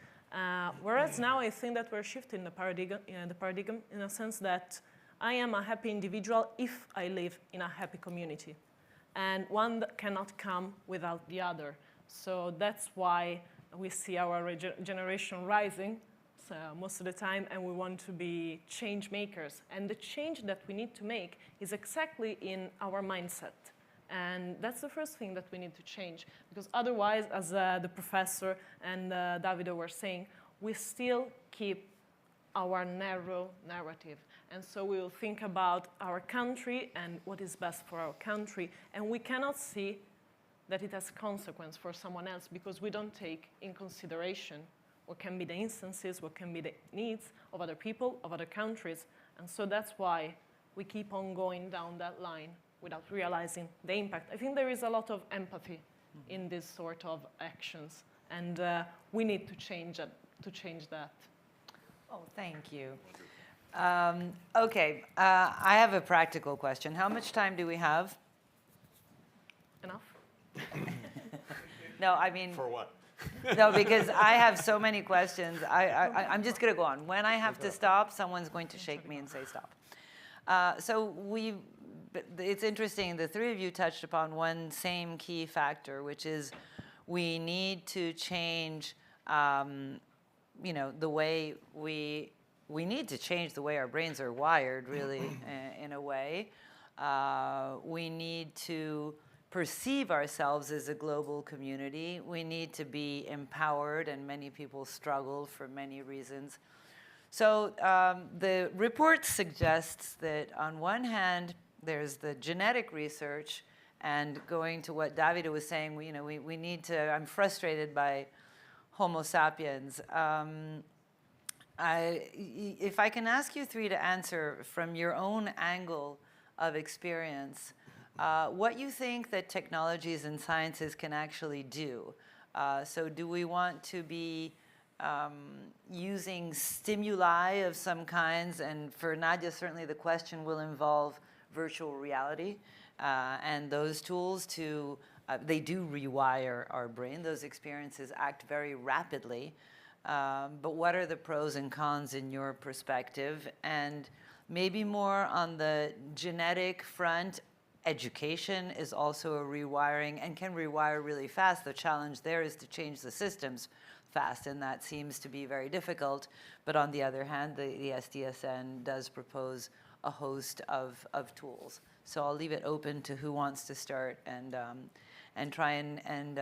Whereas now I think that we're shifting the paradigm in a sense that I am a happy individual if I live in a happy community. And one that cannot come without the other. So that's why we see our generation rising most of the time, and we want to be change makers. And the change that we need to make is exactly in our mindset. And that's the first thing that we need to change, because otherwise, as the professor and Davide were saying, we still keep our narrow narrative. And so we will think about our country and what is best for our country. And we cannot see that it has consequence for someone else because we don't take in consideration what can be the instances, what can be the needs of other people, of other countries. And so that's why we keep on going down that line without realizing the impact. I think there is a lot of empathy in this sort of actions, and we need to change that. Oh, thank you. Okay, I have a practical question. How much time do we have? Enough? No, I mean... For what? No, because I have so many questions. I'm just going to go on. When I have to stop, someone's going to shake me and say stop. So it's interesting, the three of you touched upon one same key factor, which is we need to change, the way we need to change the way our brains are wired, really, in a way. We need to perceive ourselves as a global community. We need to be empowered, and many people struggle for many reasons. So the report suggests that on one hand, there's the genetic research, and going to what Davide was saying, we need to, I'm frustrated by Homo sapiens. If I can ask you three to answer from your own angle of experience, what you think that technologies and sciences can actually do. So do we want to be using stimuli of some kinds? And for Nadia, certainly the question will involve virtual reality and those tools to, they do rewire our brain. Those experiences act very rapidly. But what are the pros and cons in your perspective? And maybe more on the genetic front, education is also a rewiring and can rewire really fast. The challenge there is to change the systems fast, and that seems to be very difficult. But on the other hand, the SDSN does propose a host of tools. So I'll leave it open to who wants to start and try and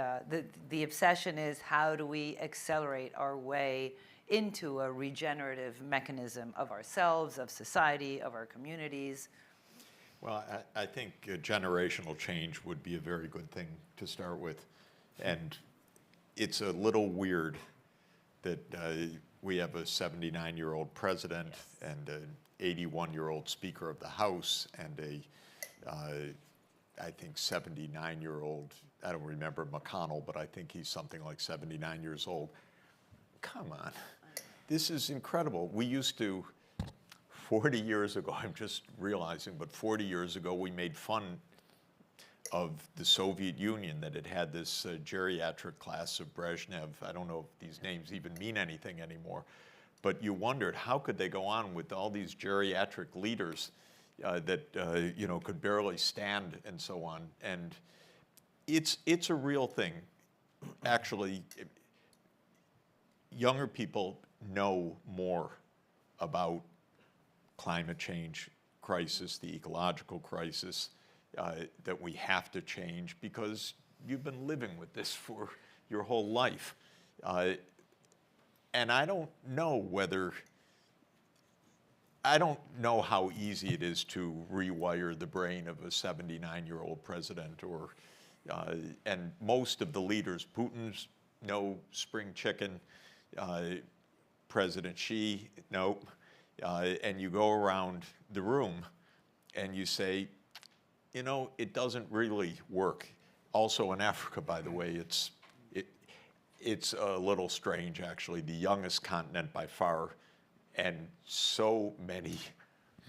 the obsession is how do we accelerate our way into a regenerative mechanism of ourselves, of society, of our communities. Well, I think generational change would be a very good thing to start with. And it's a little weird that we have a 79-year-old president and an 81-year-old Speaker of the House and I think 79-year-old, I don't remember McConnell, but I think he's something like 79 years old. Come on. This is incredible. We used to, 40 years ago, I'm just realizing, but 40 years ago, we made fun of the Soviet Union that it had this geriatric class of Brezhnev. I don't know if these names even mean anything anymore, but you wondered how could they go on with all these geriatric leaders that could barely stand and so on. And it's a real thing. Actually, younger people know more about climate change crisis, the ecological crisis, that we have to change because you've been living with this for your whole life. And I don't know how easy it is to rewire the brain of a 79-year-old president and most of the leaders, Putin's no spring chicken, President Xi, nope. And you go around the room and you say, it doesn't really work. Also in Africa, by the way, it's a little strange, actually. The youngest continent by far, and so many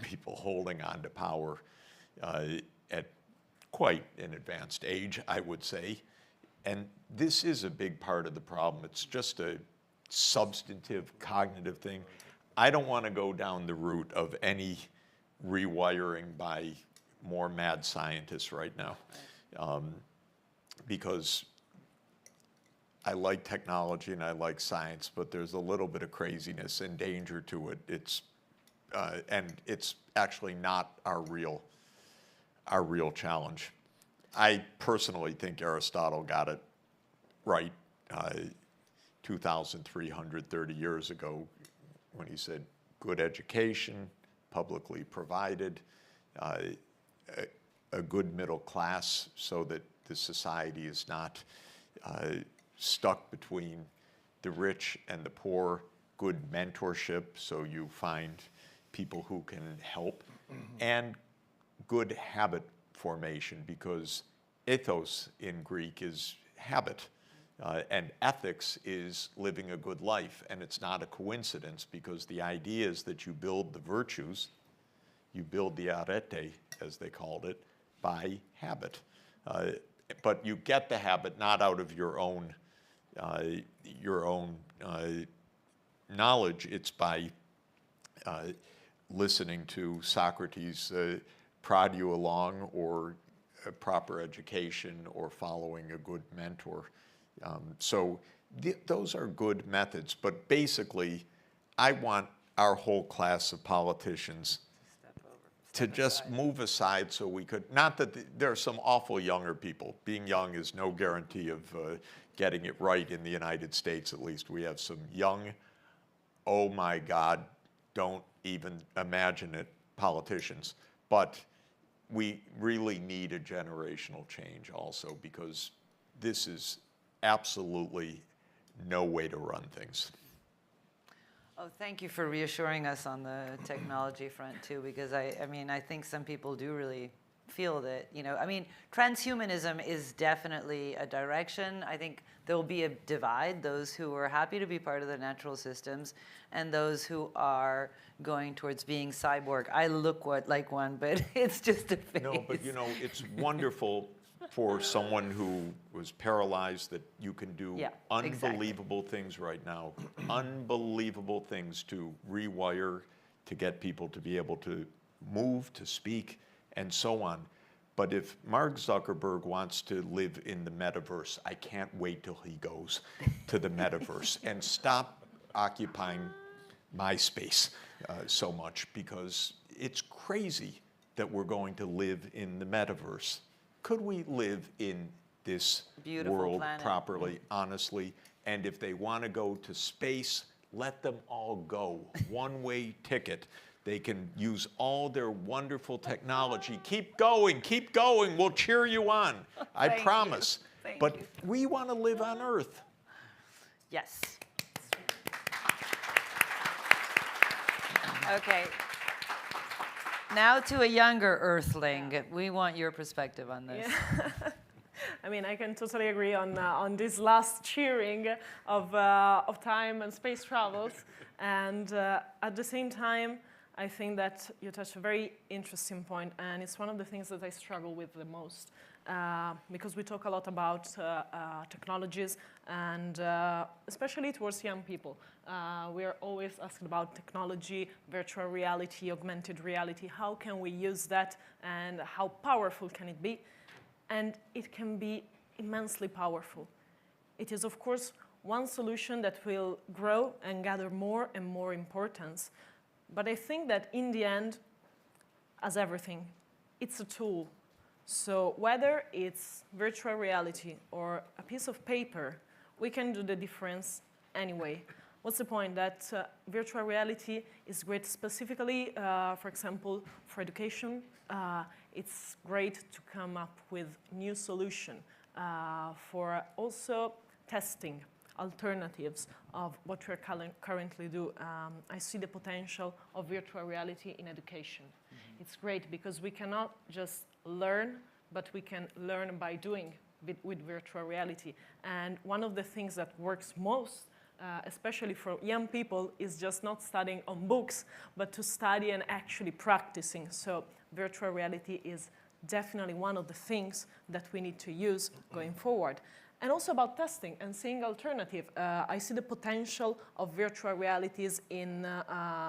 people holding on to power at quite an advanced age, I would say. And this is a big part of the problem. It's just a substantive, cognitive thing. I don't want to go down the route of any rewiring by more mad scientists right now, because I like technology and I like science, but there's a little bit of craziness and danger to it. And it's actually not our real challenge. I personally think Aristotle got it right 2,330 years ago when he said good education, publicly provided, a good middle class so that the society is not stuck between the rich and the poor, good mentorship so you find people who can help, and good habit formation, because ethos in Greek is habit. And ethics is living a good life. And it's not a coincidence, because the idea is that you build the virtues, you build the arete, as they called it, by habit. But you get the habit not out of your own knowledge. It's by listening to Socrates prod you along, or a proper education, or following a good mentor. So those are good methods. But basically, I want our whole class of politicians to just move aside so we could, not that there are some awful younger people. Being young is no guarantee of getting it right in the United States, at least. We have some young, oh my God, don't even imagine it, politicians. But we really need a generational change also, because this is absolutely no way to run things. Oh, thank you for reassuring us on the technology front too, because I mean, I think some people do really feel that, you know, I mean, transhumanism is definitely a direction. I think there will be a divide, those who are happy to be part of the natural systems and those who are going towards being cyborg. I look like one, but it's just a face. No, but you know, it's wonderful for someone who was paralyzed that you can do unbelievable things right now, unbelievable things to rewire, to get people to be able to move, to speak, and so on. But if Mark Zuckerberg wants to live in the metaverse, I can't wait till he goes to the metaverse and stop occupying my space so much, because it's crazy that we're going to live in the metaverse. Could we live in this world properly, honestly? And if they want to go to space, let them all go. One-way ticket. They can use all their wonderful technology. Keep going, we'll cheer you on. I promise. But we want to live on Earth. Yes. Okay. Now to a younger Earthling. We want your perspective on this. Yeah. I mean, I can totally agree on this last cheering of time and space travels. And at the same time, I think that you touched a very interesting point, and it's one of the things that I struggle with the most, because we talk a lot about technologies, and especially towards young people. We are always asking about technology, virtual reality, augmented reality. How can we use that, and how powerful can it be? And it can be immensely powerful. It is, of course, one solution that will grow and gather more and more importance. But I think that in the end, as everything, it's a tool. So whether it's virtual reality or a piece of paper, we can do the difference anyway. What's the point? That virtual reality is great specifically, for example, for education. It's great to come up with new solution for also testing alternatives of what we're currently do. I see the potential of virtual reality in education. Mm-hmm. It's great because we cannot just learn, but we can learn by doing with virtual reality. And one of the things that works most, especially for young people, is just not studying on books, but to study and actually practicing. So virtual reality is definitely one of the things that we need to use going forward. And also about testing and seeing alternative. I see the potential of virtual realities in urban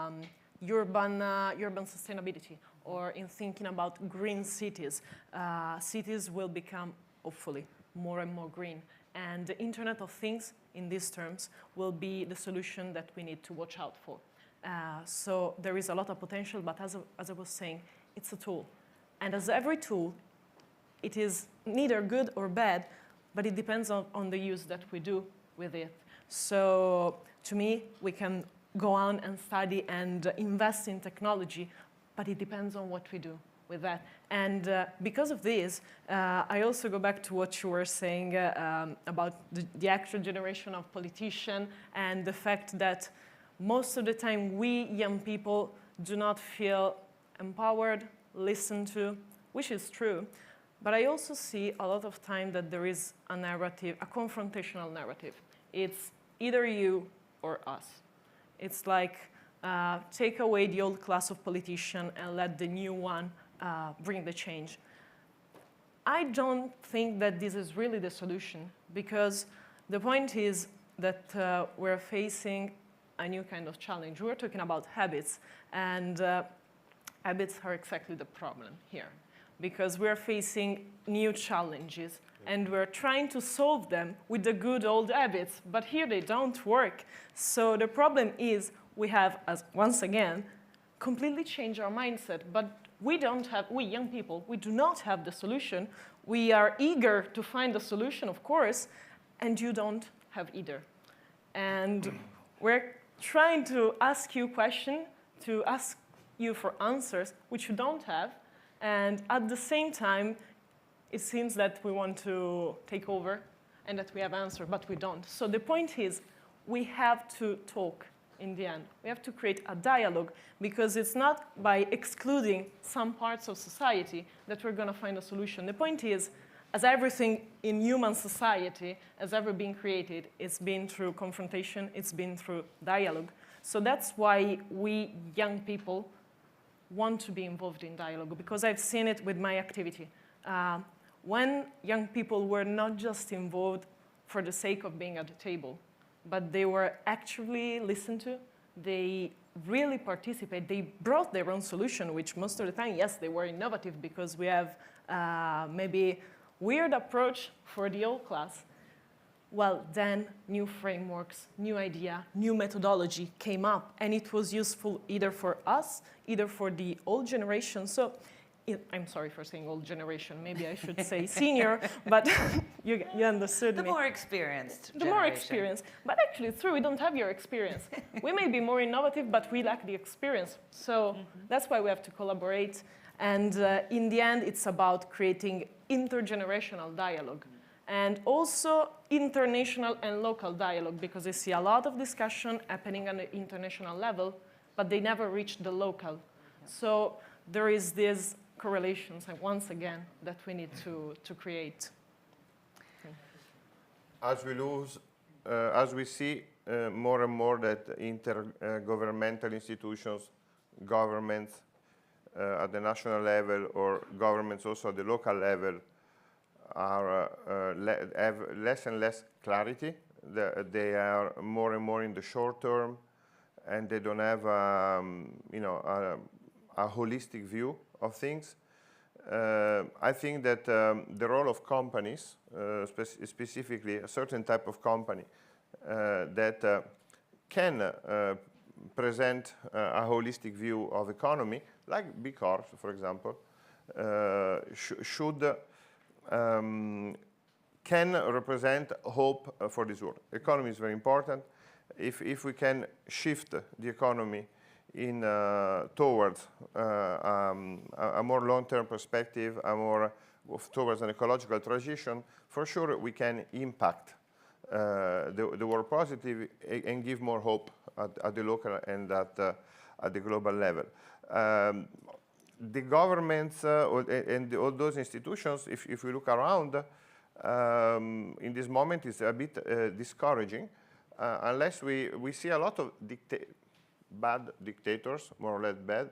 sustainability, or in thinking about green cities. Cities will become, hopefully, more and more green. And the Internet of Things, in these terms, will be the solution that we need to watch out for. So there is a lot of potential, but as I was saying, it's a tool. And as every tool, it is neither good or bad, but it depends on the use that we do with it. So to me, we can go on and study and invest in technology, but it depends on what we do with that. And because of this, I also go back to what you were saying about the actual generation of politicians and the fact that most of the time we young people do not feel empowered, listened to, which is true. But I also see a lot of time that there is a narrative, a confrontational narrative. It's either you or us. It's like take away the old class of politician and let the new one bring the change. I don't think that this is really the solution, because the point is that we're facing a new kind of challenge. We're talking about habits, and habits are exactly the problem here, because we're facing new challenges, and we're trying to solve them with the good old habits, but here they don't work. So the problem is we have, once again, completely changed our mindset, but we young people, we do not have the solution. We are eager to find the solution, of course, and you don't have either. And we're trying to ask you questions, to ask you for answers, which you don't have. And at the same time, it seems that we want to take over and that we have answers, but we don't. So the point is, we have to talk in the end. We have to create a dialogue, because it's not by excluding some parts of society that we're going to find a solution. The point is, as everything in human society has ever been created, it's been through confrontation, it's been through dialogue. So that's why we young people want to be involved in dialogue, because I've seen it with my activity. When young people were not just involved for the sake of being at the table, but they were actually listened to, they really participate, they brought their own solution, which most of the time, yes, they were innovative, because we have maybe weird approach for the old class. Well, then new frameworks, new idea, new methodology came up, and it was useful either for us, either for the old generation. So I'm sorry for saying old generation, maybe I should say senior, but you understood me. The more experienced The more experienced. But actually, it's true, we don't have your experience. We may be more innovative, but we lack the experience. So that's why we have to collaborate. And in the end, it's about creating intergenerational dialogue. And also international and local dialogue, because I see a lot of discussion happening on the international level, but they never reach the local. So there is these correlations, and once again, that we need to create. As we see more and more that intergovernmental institutions, governments at the national level, or governments also at the local level, have less and less clarity. They are more and more in the short term, and they don't have a holistic view of things. I think that the role of companies, specifically a certain type of company that can present a holistic view of economy, like B Corp, for example, can represent hope for this world. Economy is very important. If we can shift the economy towards a more long-term perspective, towards an ecological transition, for sure we can impact the world positive and give more hope at the local and at the global level. The governments and all those institutions, if we look around, in this moment is a bit discouraging, unless we see a lot of bad dictators, more or less bad.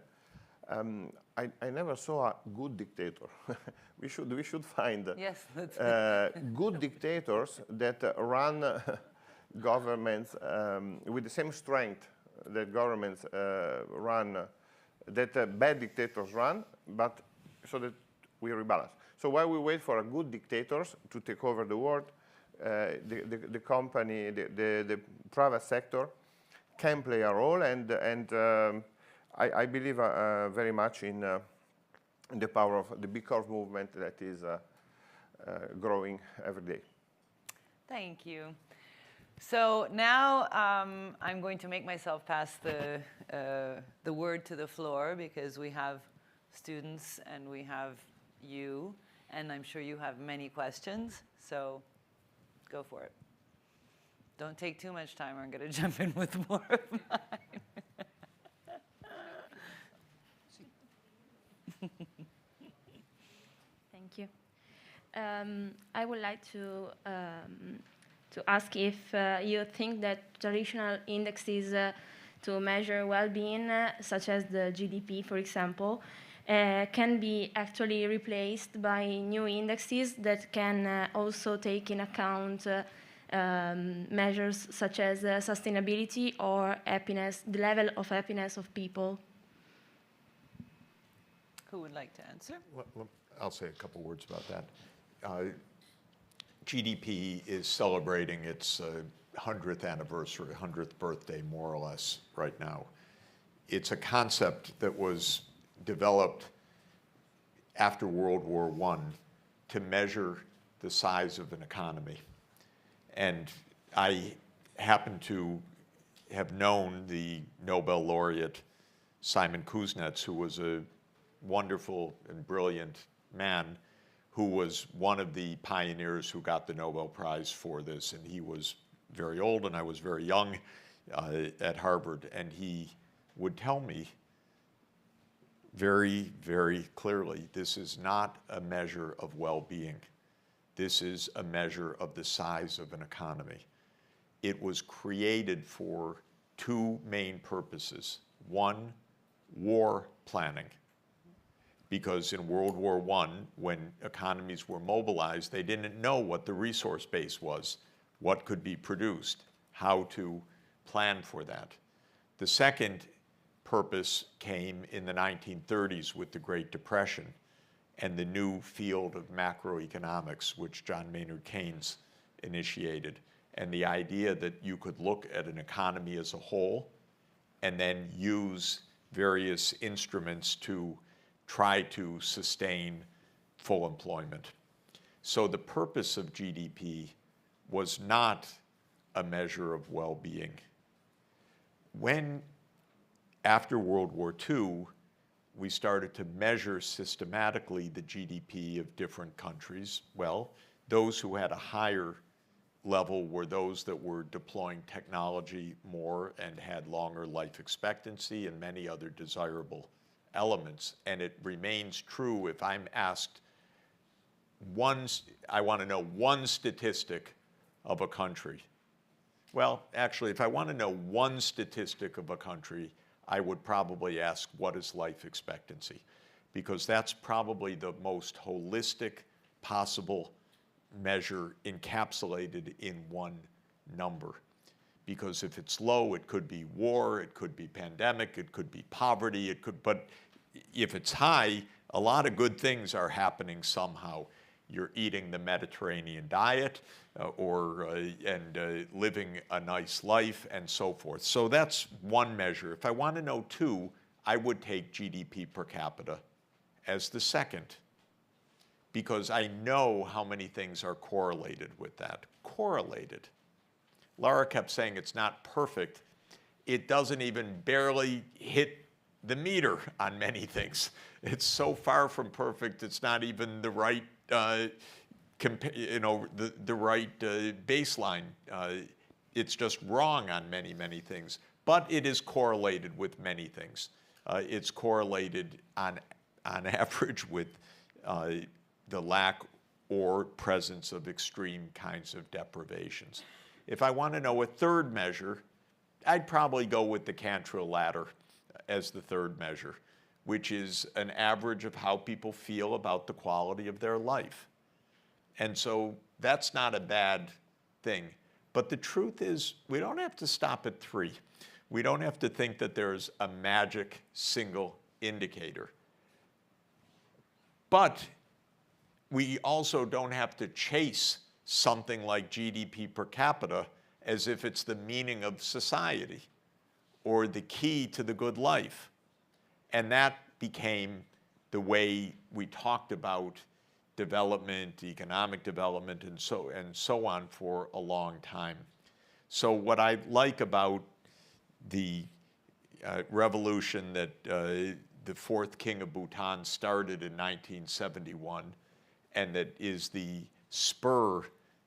I never saw a good dictator. we should find good dictators that run governments with the same strength that governments run, that bad dictators run, but so that we rebalance. So while we wait for good dictators to take over the world, the company, the private sector can play a role, and I believe very much in the power of the B Corp movement that is growing every day. Thank you. So now I'm going to make myself pass the word to the floor, because we have students and we have you, and I'm sure you have many questions. So go for it. Don't take too much time, or I'm going to jump in with more of mine. Thank you. I would like to ask if you think that traditional indexes to measure well-being, such as the GDP, for example, can be actually replaced by new indexes that can also take in account measures such as sustainability or happiness, the level of happiness of people. Who would like to answer? I'll say a couple words about that. GDP is celebrating its 100th anniversary, 100th birthday, more or less, right now. It's a concept that was developed after World War I to measure the size of an economy. And I happen to have known the Nobel laureate Simon Kuznets, who was a wonderful and brilliant man who was one of the pioneers who got the Nobel Prize for this. And he was very old and I was very young at Harvard. And he would tell me very, very clearly, this is not a measure of well-being. This is a measure of the size of an economy. It was created for two main purposes. One, war planning. Because in World War I, when economies were mobilized, they didn't know what the resource base was, what could be produced, how to plan for that. The second purpose came in the 1930s with the Great Depression and the new field of macroeconomics, which John Maynard Keynes initiated, and the idea that you could look at an economy as a whole and then use various instruments to try to sustain full employment. So the purpose of GDP was not a measure of well-being. When, after World War II, we started to measure systematically the GDP of different countries, well, those who had a higher level were those that were deploying technology more and had longer life expectancy and many other desirable elements. And it remains true if I'm asked I want to know one statistic of a country. Well, actually, if I want to know one statistic of a country, I would probably ask, what is life expectancy? Because that's probably the most holistic possible measure encapsulated in one number. Because if it's low, it could be war, it could be pandemic, it could be poverty, but if it's high, a lot of good things are happening somehow. You're eating the Mediterranean diet and living a nice life and so forth. So that's one measure. If I want to know two, I would take GDP per capita as the second, because I know how many things are correlated with that. Correlated. Lara kept saying it's not perfect. It doesn't even barely hit the meter on many things. It's so far from perfect, it's not even the right, the right baseline. It's just wrong on many, many things. But it is correlated with many things. It's correlated on average with the lack or presence of extreme kinds of deprivations. If I want to know a third measure, I'd probably go with the Cantrell ladder as the third measure, which is an average of how people feel about the quality of their life. And so that's not a bad thing. But the truth is, we don't have to stop at 3. We don't have to think that there's a magic single indicator. But we also don't have to chase something like GDP per capita as if it's the meaning of society or the key to the good life. And that became the way we talked about development, economic development, and so on for a long time. So what I like about the revolution that the fourth king of Bhutan started in 1971, and that is the spur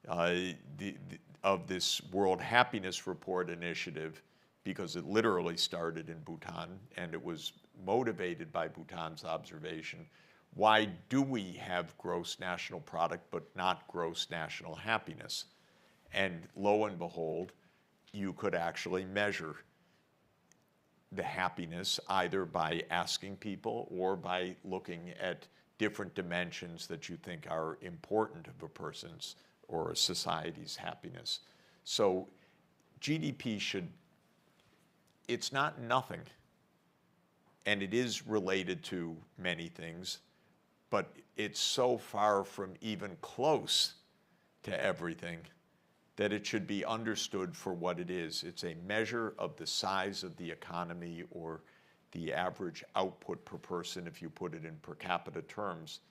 of this World Happiness Report initiative, because it literally started in Bhutan and it was motivated by Bhutan's observation. Why do we have gross national product but not gross national happiness? And lo and behold, you could actually measure the happiness either by asking people or by looking at different dimensions that you think are important of a person's or a society's happiness. So GDP should, it's not nothing, and it is related to many things, but it's so far from even close to everything that it should be understood for what it is. It's a measure of the size of the economy or the average output per person if you put it in per capita terms.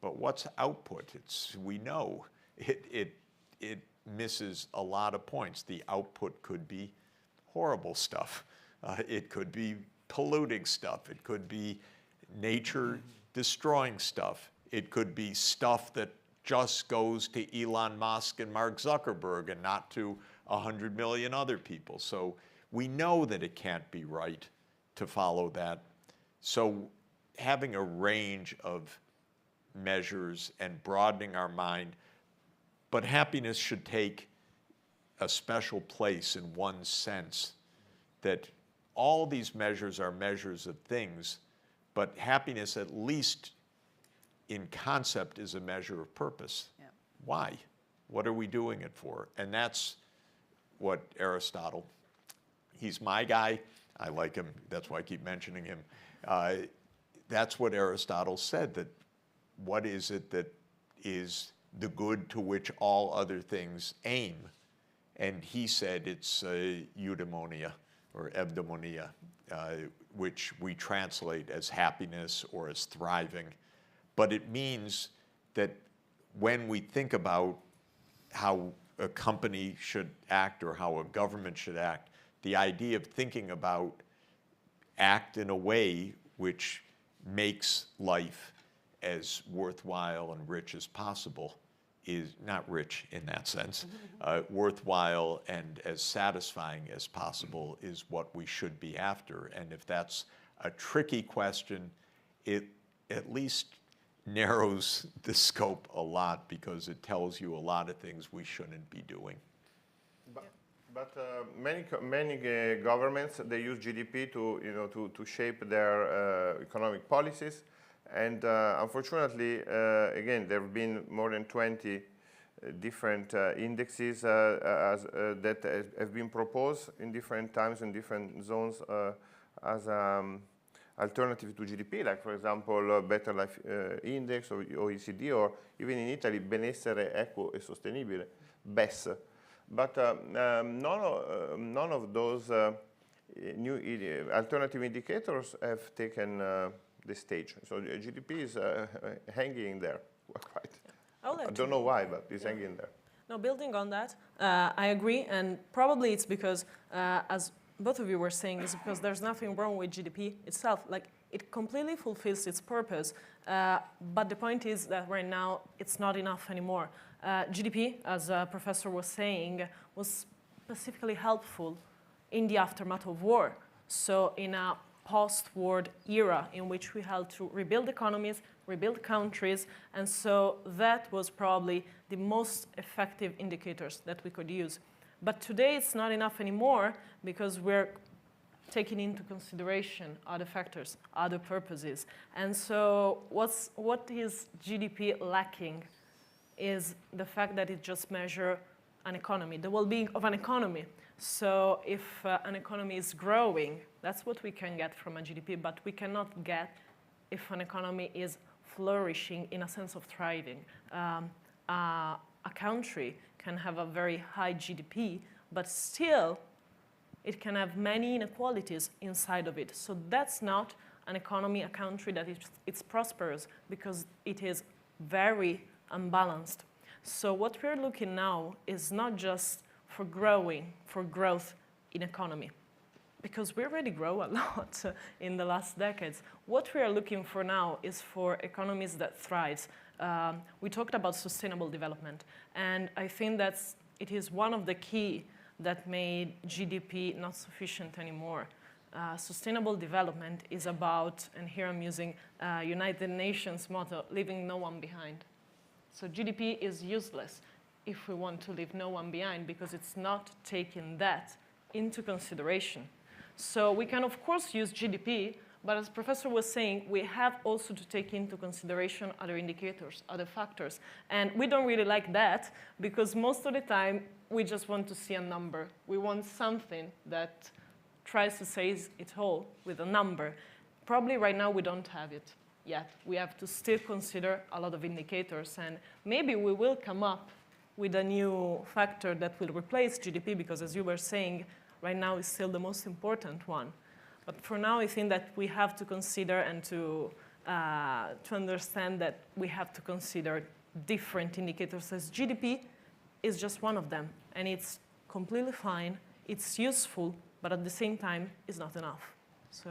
But what's output? We know it misses a lot of points. The output could be horrible stuff. It could be polluting stuff. It could be nature destroying stuff. It could be stuff that just goes to Elon Musk and Mark Zuckerberg and not to 100 million other people. So we know that it can't be right to follow that. So having a range of measures and broadening our mind, but happiness should take a special place in one sense, that all these measures are measures of things, but happiness, at least in concept, is a measure of purpose. Yeah. Why? What are we doing it for? And that's what Aristotle, he's my guy. I like him. That's why I keep mentioning him. That's what Aristotle said, that what is it that is the good to which all other things aim? And he said it's eudaimonia or evdaimonia, which we translate as happiness or as thriving. But it means that when we think about how a company should act or how a government should act, the idea of thinking about act in a way which makes life as worthwhile and rich as possible is not rich in that sense. Worthwhile and as satisfying as possible is what we should be after. And if that's a tricky question, it at least narrows the scope a lot, because it tells you a lot of things we shouldn't be doing. But many governments, they use GDP to shape their economic policies, and unfortunately, again, there have been more than 20 different indexes that have been proposed in different times in different zones as alternative to GDP, like for example, Better Life Index or OECD, or even in Italy, Benessere Equo e Sostenibile, BES. But none of those new alternative indicators have taken the stage. So GDP is hanging there, quite. I don't know why, but it's hanging there. Now, building on that, I agree, and probably it's because, as both of you were saying, is because there's nothing wrong with GDP itself. Like, it completely fulfills its purpose, but the point is that right now it's not enough anymore. GDP, as a professor was saying, was specifically helpful in the aftermath of war. So in a post-war era in which we had to rebuild economies, rebuild countries, and so that was probably the most effective indicators that we could use. But today it's not enough anymore, because we're taking into consideration other factors, other purposes. And so what is GDP lacking is the fact that it just measures an economy, the well-being of an economy. So if an economy is growing, that's what we can get from a GDP, but we cannot get if an economy is flourishing in a sense of thriving. A country can have a very high GDP, but still it can have many inequalities inside of it. So that's not an economy, a country that it's prosperous, because it is very unbalanced. So what we're looking now is not just for growth in economy. Because we already grow a lot in the last decades. What we are looking for now is for economies that thrive. We talked about sustainable development, and I think it is one of the key that made GDP not sufficient anymore. Sustainable development is about, and here I'm using United Nations motto, leaving no one behind. So GDP is useless if we want to leave no one behind, because it's not taking that into consideration. So we can, of course, use GDP, but as the professor was saying, we have also to take into consideration other indicators, other factors. And we don't really like that, because most of the time, we just want to see a number. We want something that tries to say it all with a number. Probably right now, we don't have it yet. We have to still consider a lot of indicators, and maybe we will come up with a new factor that will replace GDP, because as you were saying, right now is still the most important one. But for now, I think that we have to consider and to understand that we have to consider different indicators, as GDP is just one of them. And it's completely fine, it's useful, but at the same time, it's not enough. So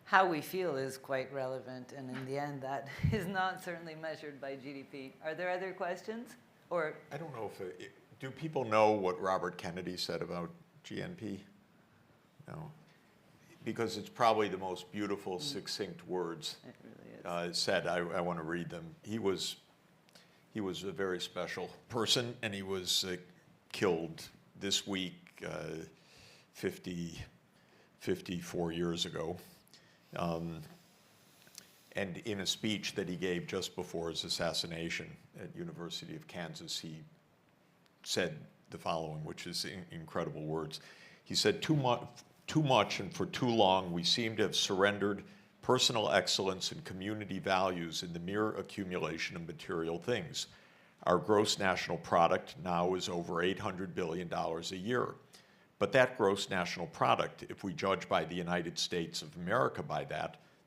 how we feel is quite relevant, and in the end, that is not certainly measured by GDP. Are there other questions? Or I don't know if, do people know what Robert Kennedy said about GNP? No. Because it's probably the most beautiful, succinct words it really is. said. I want to read them. He was a very special person, and he was killed this week 54 years ago. And in a speech that he gave just before his assassination at University of Kansas, he said the following, which is incredible words. He said, too much and for too long, we seem to have surrendered personal excellence and community values in the mere accumulation of material things. Our gross national product now is over $800 billion a year. But that gross national product, if we judge by the United States of America by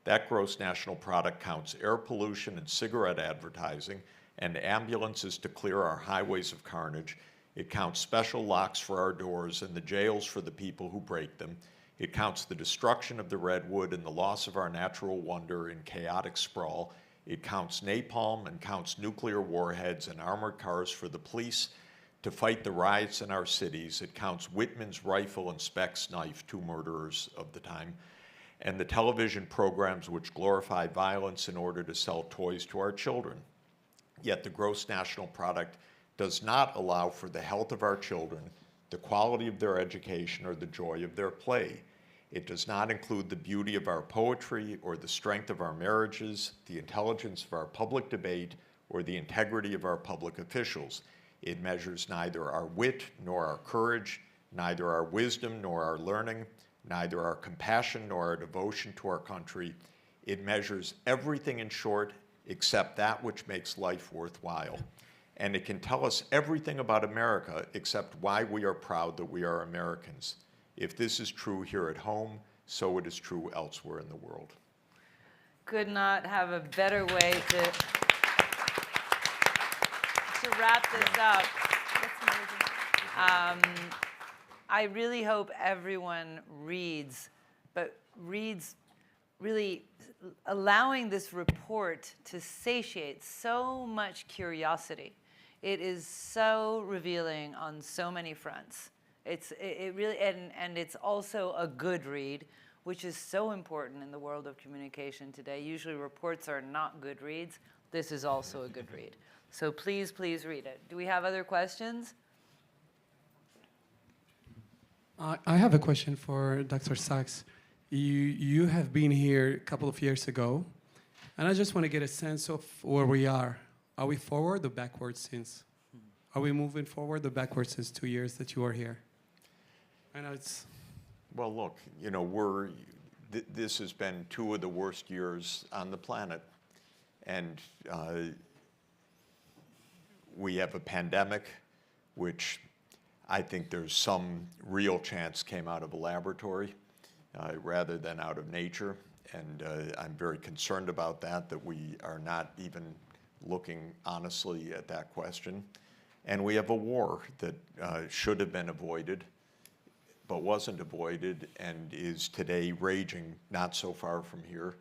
that gross national product counts air pollution and cigarette advertising and ambulances to clear our highways of carnage. It counts special locks for our doors and the jails for the people who break them. It counts the destruction of the redwood and the loss of our natural wonder in chaotic sprawl. It counts napalm and counts nuclear warheads and armored cars for the police to fight the riots in our cities. It counts Whitman's rifle and Speck's knife, two murderers of the time, and the television programs which glorify violence in order to sell toys to our children. Yet the gross national product does not allow for the health of our children, the quality of their education, or the joy of their play. It does not include the beauty of our poetry or the strength of our marriages, the intelligence of our public debate, or the integrity of our public officials. It measures neither our wit nor our courage, neither our wisdom nor our learning, neither our compassion nor our devotion to our country. It measures everything, in short, except that which makes life worthwhile. And it can tell us everything about America except why we are proud that we are Americans. If this is true here at home, so it is true elsewhere in the world. Could not have a better way to wrap this up. I really hope everyone reads, but reads really allowing this report to satiate so much curiosity. It is so revealing on so many fronts. It really, and it's also a good read, which is so important in the world of communication today. Usually reports are not good reads. This is also a good read. So please, please read it. Do we have other questions? I have a question for Dr. Sachs. You have been here a couple of years ago, and I just want to get a sense of where we are. Are we forward or backwards since? Are we moving forward or backwards since 2 years that you are here? I know it's... Well, look, you know, this has been 2 of the worst years on the planet. And we have a pandemic, which I think there's some real chance came out of a laboratory rather than out of nature. And I'm very concerned about that we are not even looking honestly at that question. And we have a war that should have been avoided, but wasn't avoided, and is today raging not so far from here.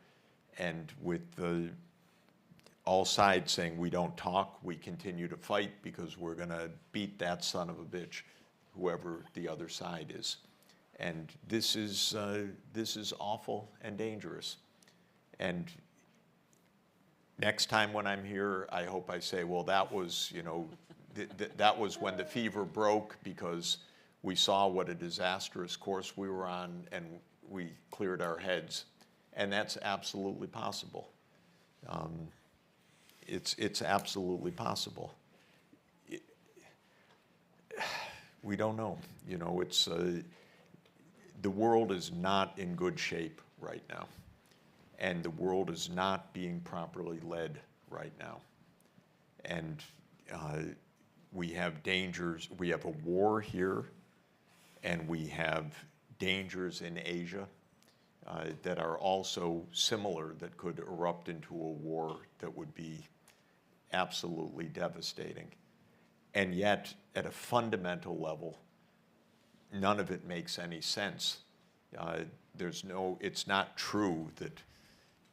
And with all sides saying we don't talk, we continue to fight because we're going to beat that son of a bitch, whoever the other side is. And this is awful and dangerous. And next time when I'm here, I hope I say, well, that was, you know, that was when the fever broke, because we saw what a disastrous course we were on and we cleared our heads. And that's absolutely possible. It's absolutely possible. We don't know. You know, it's the world is not in good shape right now, and the world is not being properly led right now. And we have dangers. We have a war here, and we have dangers in Asia that are also similar, that could erupt into a war that would be absolutely devastating. And yet, at a fundamental level, none of it makes any sense. It's not true that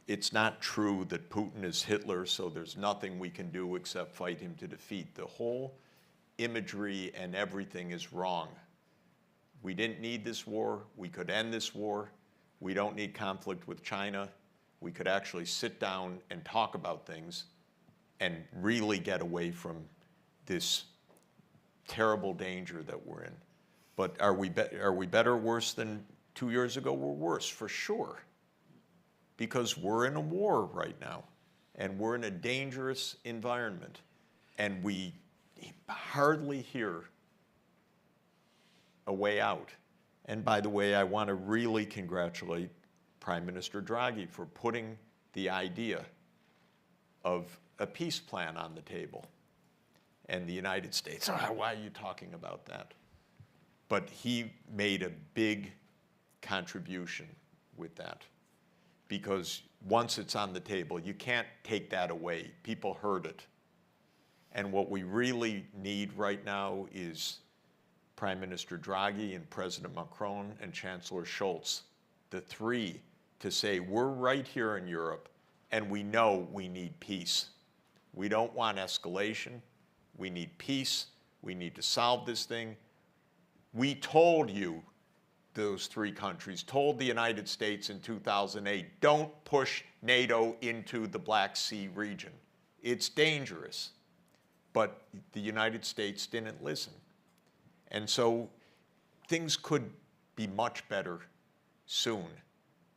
Putin is Hitler, so there's nothing we can do except fight him to defeat. The whole imagery and everything is wrong. We didn't need this war. We could end this war. We don't need conflict with China. We could actually sit down and talk about things and really get away from this terrible danger that we're in. But are we better or worse than 2 years ago? We're worse, for sure, because we're in a war right now, and we're in a dangerous environment, and we hardly hear a way out. And by the way, I want to really congratulate Prime Minister Draghi for putting the idea of a peace plan on the table. And the United States, why are you talking about that? But he made a big contribution with that, because once it's on the table, you can't take that away. People heard it. And what we really need right now is Prime Minister Draghi and President Macron and Chancellor Scholz, the three, to say, we're right here in Europe, and we know we need peace. We don't want escalation. We need peace. We need to solve this thing. We told you, those three countries, told the United States in 2008, don't push NATO into the Black Sea region. It's dangerous. But the United States didn't listen. And so things could be much better soon.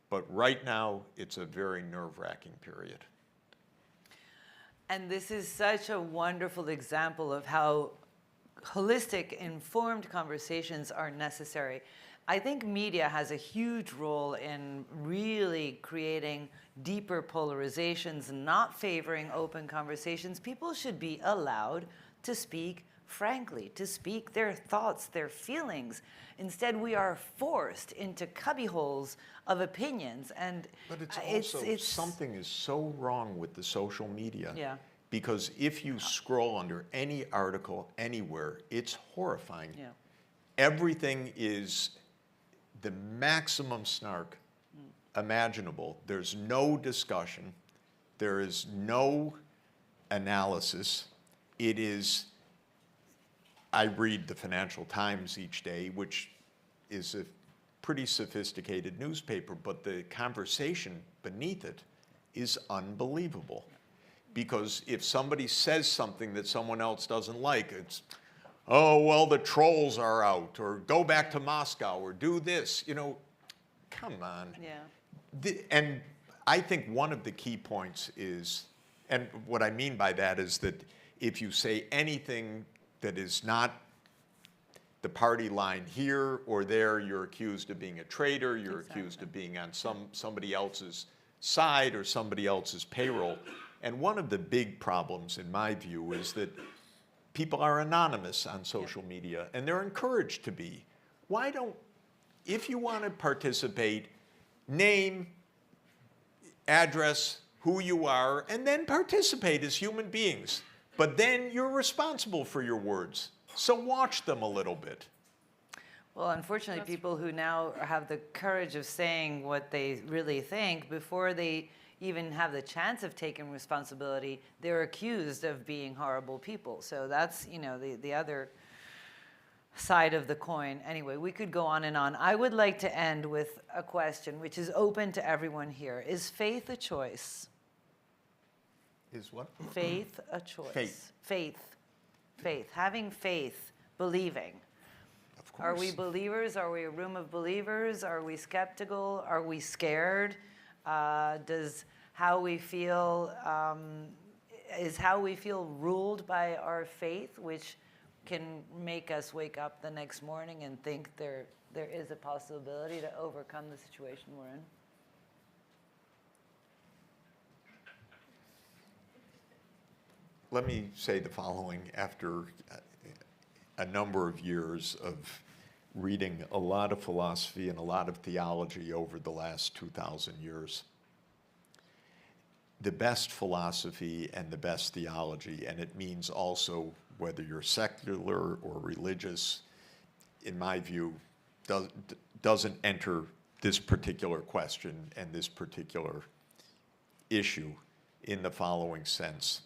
But right now, it's a very nerve-wracking period. And this is such a wonderful example of how holistic, informed conversations are necessary. I think media has a huge role in really creating deeper polarizations and not favoring open conversations. People should be allowed to speak frankly, to speak their thoughts, their feelings. Instead, we are forced into cubbyholes of opinions. And but it's also, something is so wrong with the social media. Yeah. Because if you scroll under any article anywhere, it's horrifying. Yeah. Everything is the maximum snark imaginable. There's no discussion. There is no analysis. It is, I read the Financial Times each day, which is a pretty sophisticated newspaper, but the conversation beneath it is unbelievable. Because if somebody says something that someone else doesn't like, it's, oh, well, the trolls are out, or go back to Moscow, or do this. You know, come on. Yeah. And I think one of the key points is, and what I mean by that is that if you say anything that is not the party line here or there, you're accused of being a traitor, you're accused of being on somebody else's side or somebody else's payroll. And one of the big problems, in my view, is that people are anonymous on social media, and they're encouraged to be. Why don't, if you want to participate, name, address, who you are, and then participate as human beings. But then you're responsible for your words. So watch them a little bit. Well, unfortunately, people who now have the courage of saying what they really think, before they even have the chance of taking responsibility, they're accused of being horrible people. So that's, you know, the other side of the coin. Anyway, we could go on and on. I would like to end with a question which is open to everyone here. Is faith a choice? Is what? Faith a choice. Faith. Faith. Faith. Having faith. Believing. Of course. Are we believers? Are we a room of believers? Are we skeptical? Are we scared? Does how we feel, is how we feel ruled by our faith, which can make us wake up the next morning and think there is a possibility to overcome the situation we're in? Let me say the following. After a number of years of reading a lot of philosophy and a lot of theology over the last 2,000 years, the best philosophy and the best theology, and it means also whether you're secular or religious, in my view, doesn't enter this particular question and this particular issue in the following sense.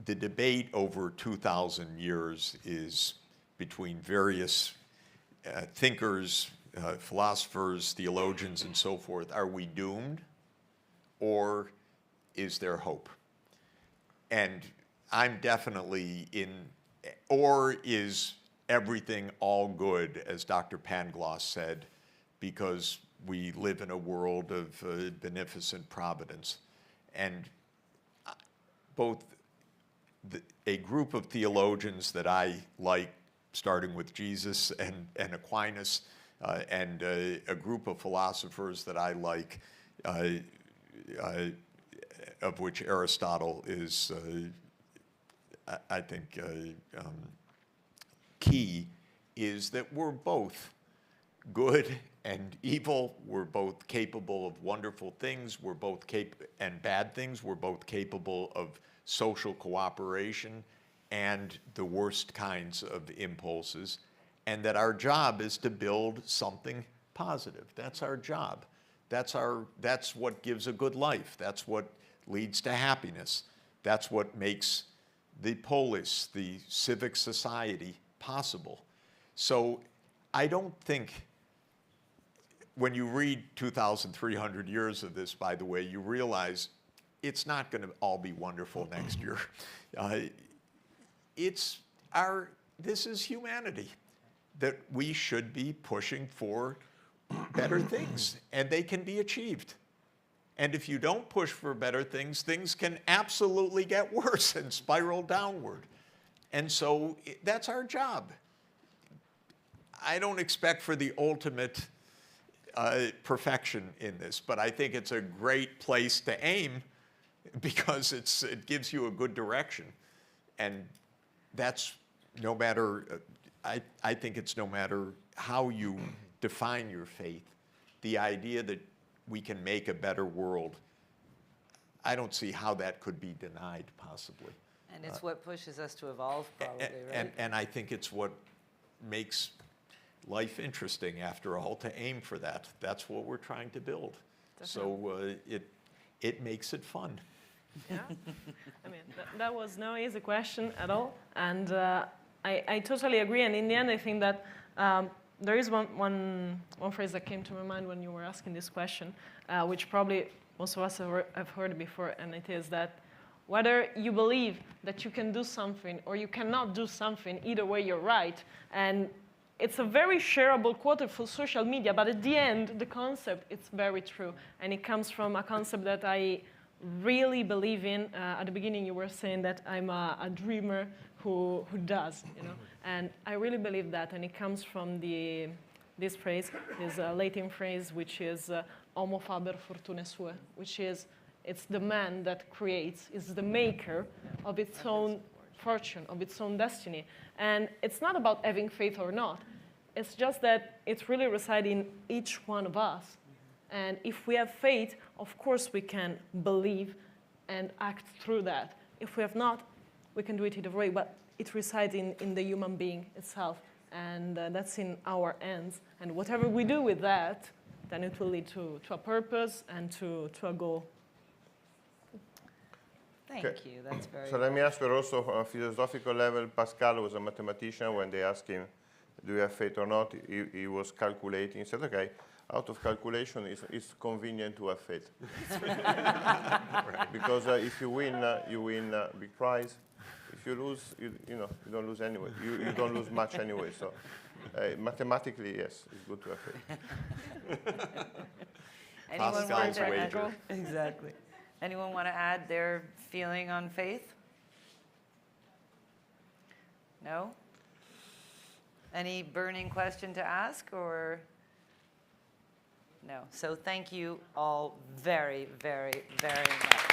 The debate over 2,000 years is between various thinkers, philosophers, theologians, and so forth. Are we doomed, or is there hope? And I'm definitely in, or is everything all good, as Dr. Pangloss said, because we live in a world of beneficent providence. And both a group of theologians that I like, starting with Jesus and Aquinas, and a group of philosophers that I like, of which Aristotle is, I think, key, is that we're both good and evil. We're both capable of wonderful things. We're both and bad things. We're both capable of social cooperation and the worst kinds of impulses, and that our job is to build something positive. That's our job. That's what gives a good life. That's what leads to happiness. That's what makes the polis, the civic society, possible. So I don't think, when you read 2,300 years of this, by the way, you realize it's not going to all be wonderful next year. This is humanity, that we should be pushing for better things, and they can be achieved. And if you don't push for better things, things can absolutely get worse and spiral downward. And so that's our job. I don't expect for the ultimate perfection in this, but I think it's a great place to aim, because it gives you a good direction. And that's no matter, I think it's no matter how you define your faith, the idea that we can make a better world, I don't see how that could be denied, possibly. And it's what pushes us to evolve, probably, right? And I think it's what makes life interesting, after all, to aim for that. That's what we're trying to build. Definitely. So it makes it fun. Yeah, I mean, that was no easy question at all. And I totally agree. And in the end, I think that there is one phrase that came to my mind when you were asking this question, which probably most of us have heard before, and it is that whether you believe that you can do something or you cannot do something, either way you're right. And it's a very shareable quote for social media, but at the end, the concept, it's very true. And it comes from a concept that I really believe in. At the beginning, you were saying that I'm a dreamer who does, you know. And I really believe that, and it comes from this phrase, this Latin phrase, which is homo faber fortunae suae, which is, it's the man that creates, is the maker of its own fortune, of its own destiny. And it's not about having faith or not. It's just that it's really residing in each one of us. And if we have faith, of course we can believe and act through that. If we have not, we can do it either way, but it resides in the human being itself, and that's in our hands. And whatever we do with that, then it will lead to a purpose and to a goal. Thank you. That's very So let me ask you also on a philosophical level. Pascal was a mathematician. When they asked him, do you have faith or not, he was calculating. He said, okay, out of calculation, it's convenient to have faith. Because if you win big prize. If you lose, you don't lose anyway. You don't lose much anyway. So mathematically, yes, it's good to have faith. Anyone want to wager. Exactly. Anyone want to add their feeling on faith? No? Any burning question to ask, or no? So thank you all very, very, very much.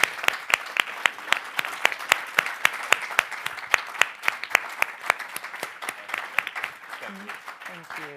Thank you.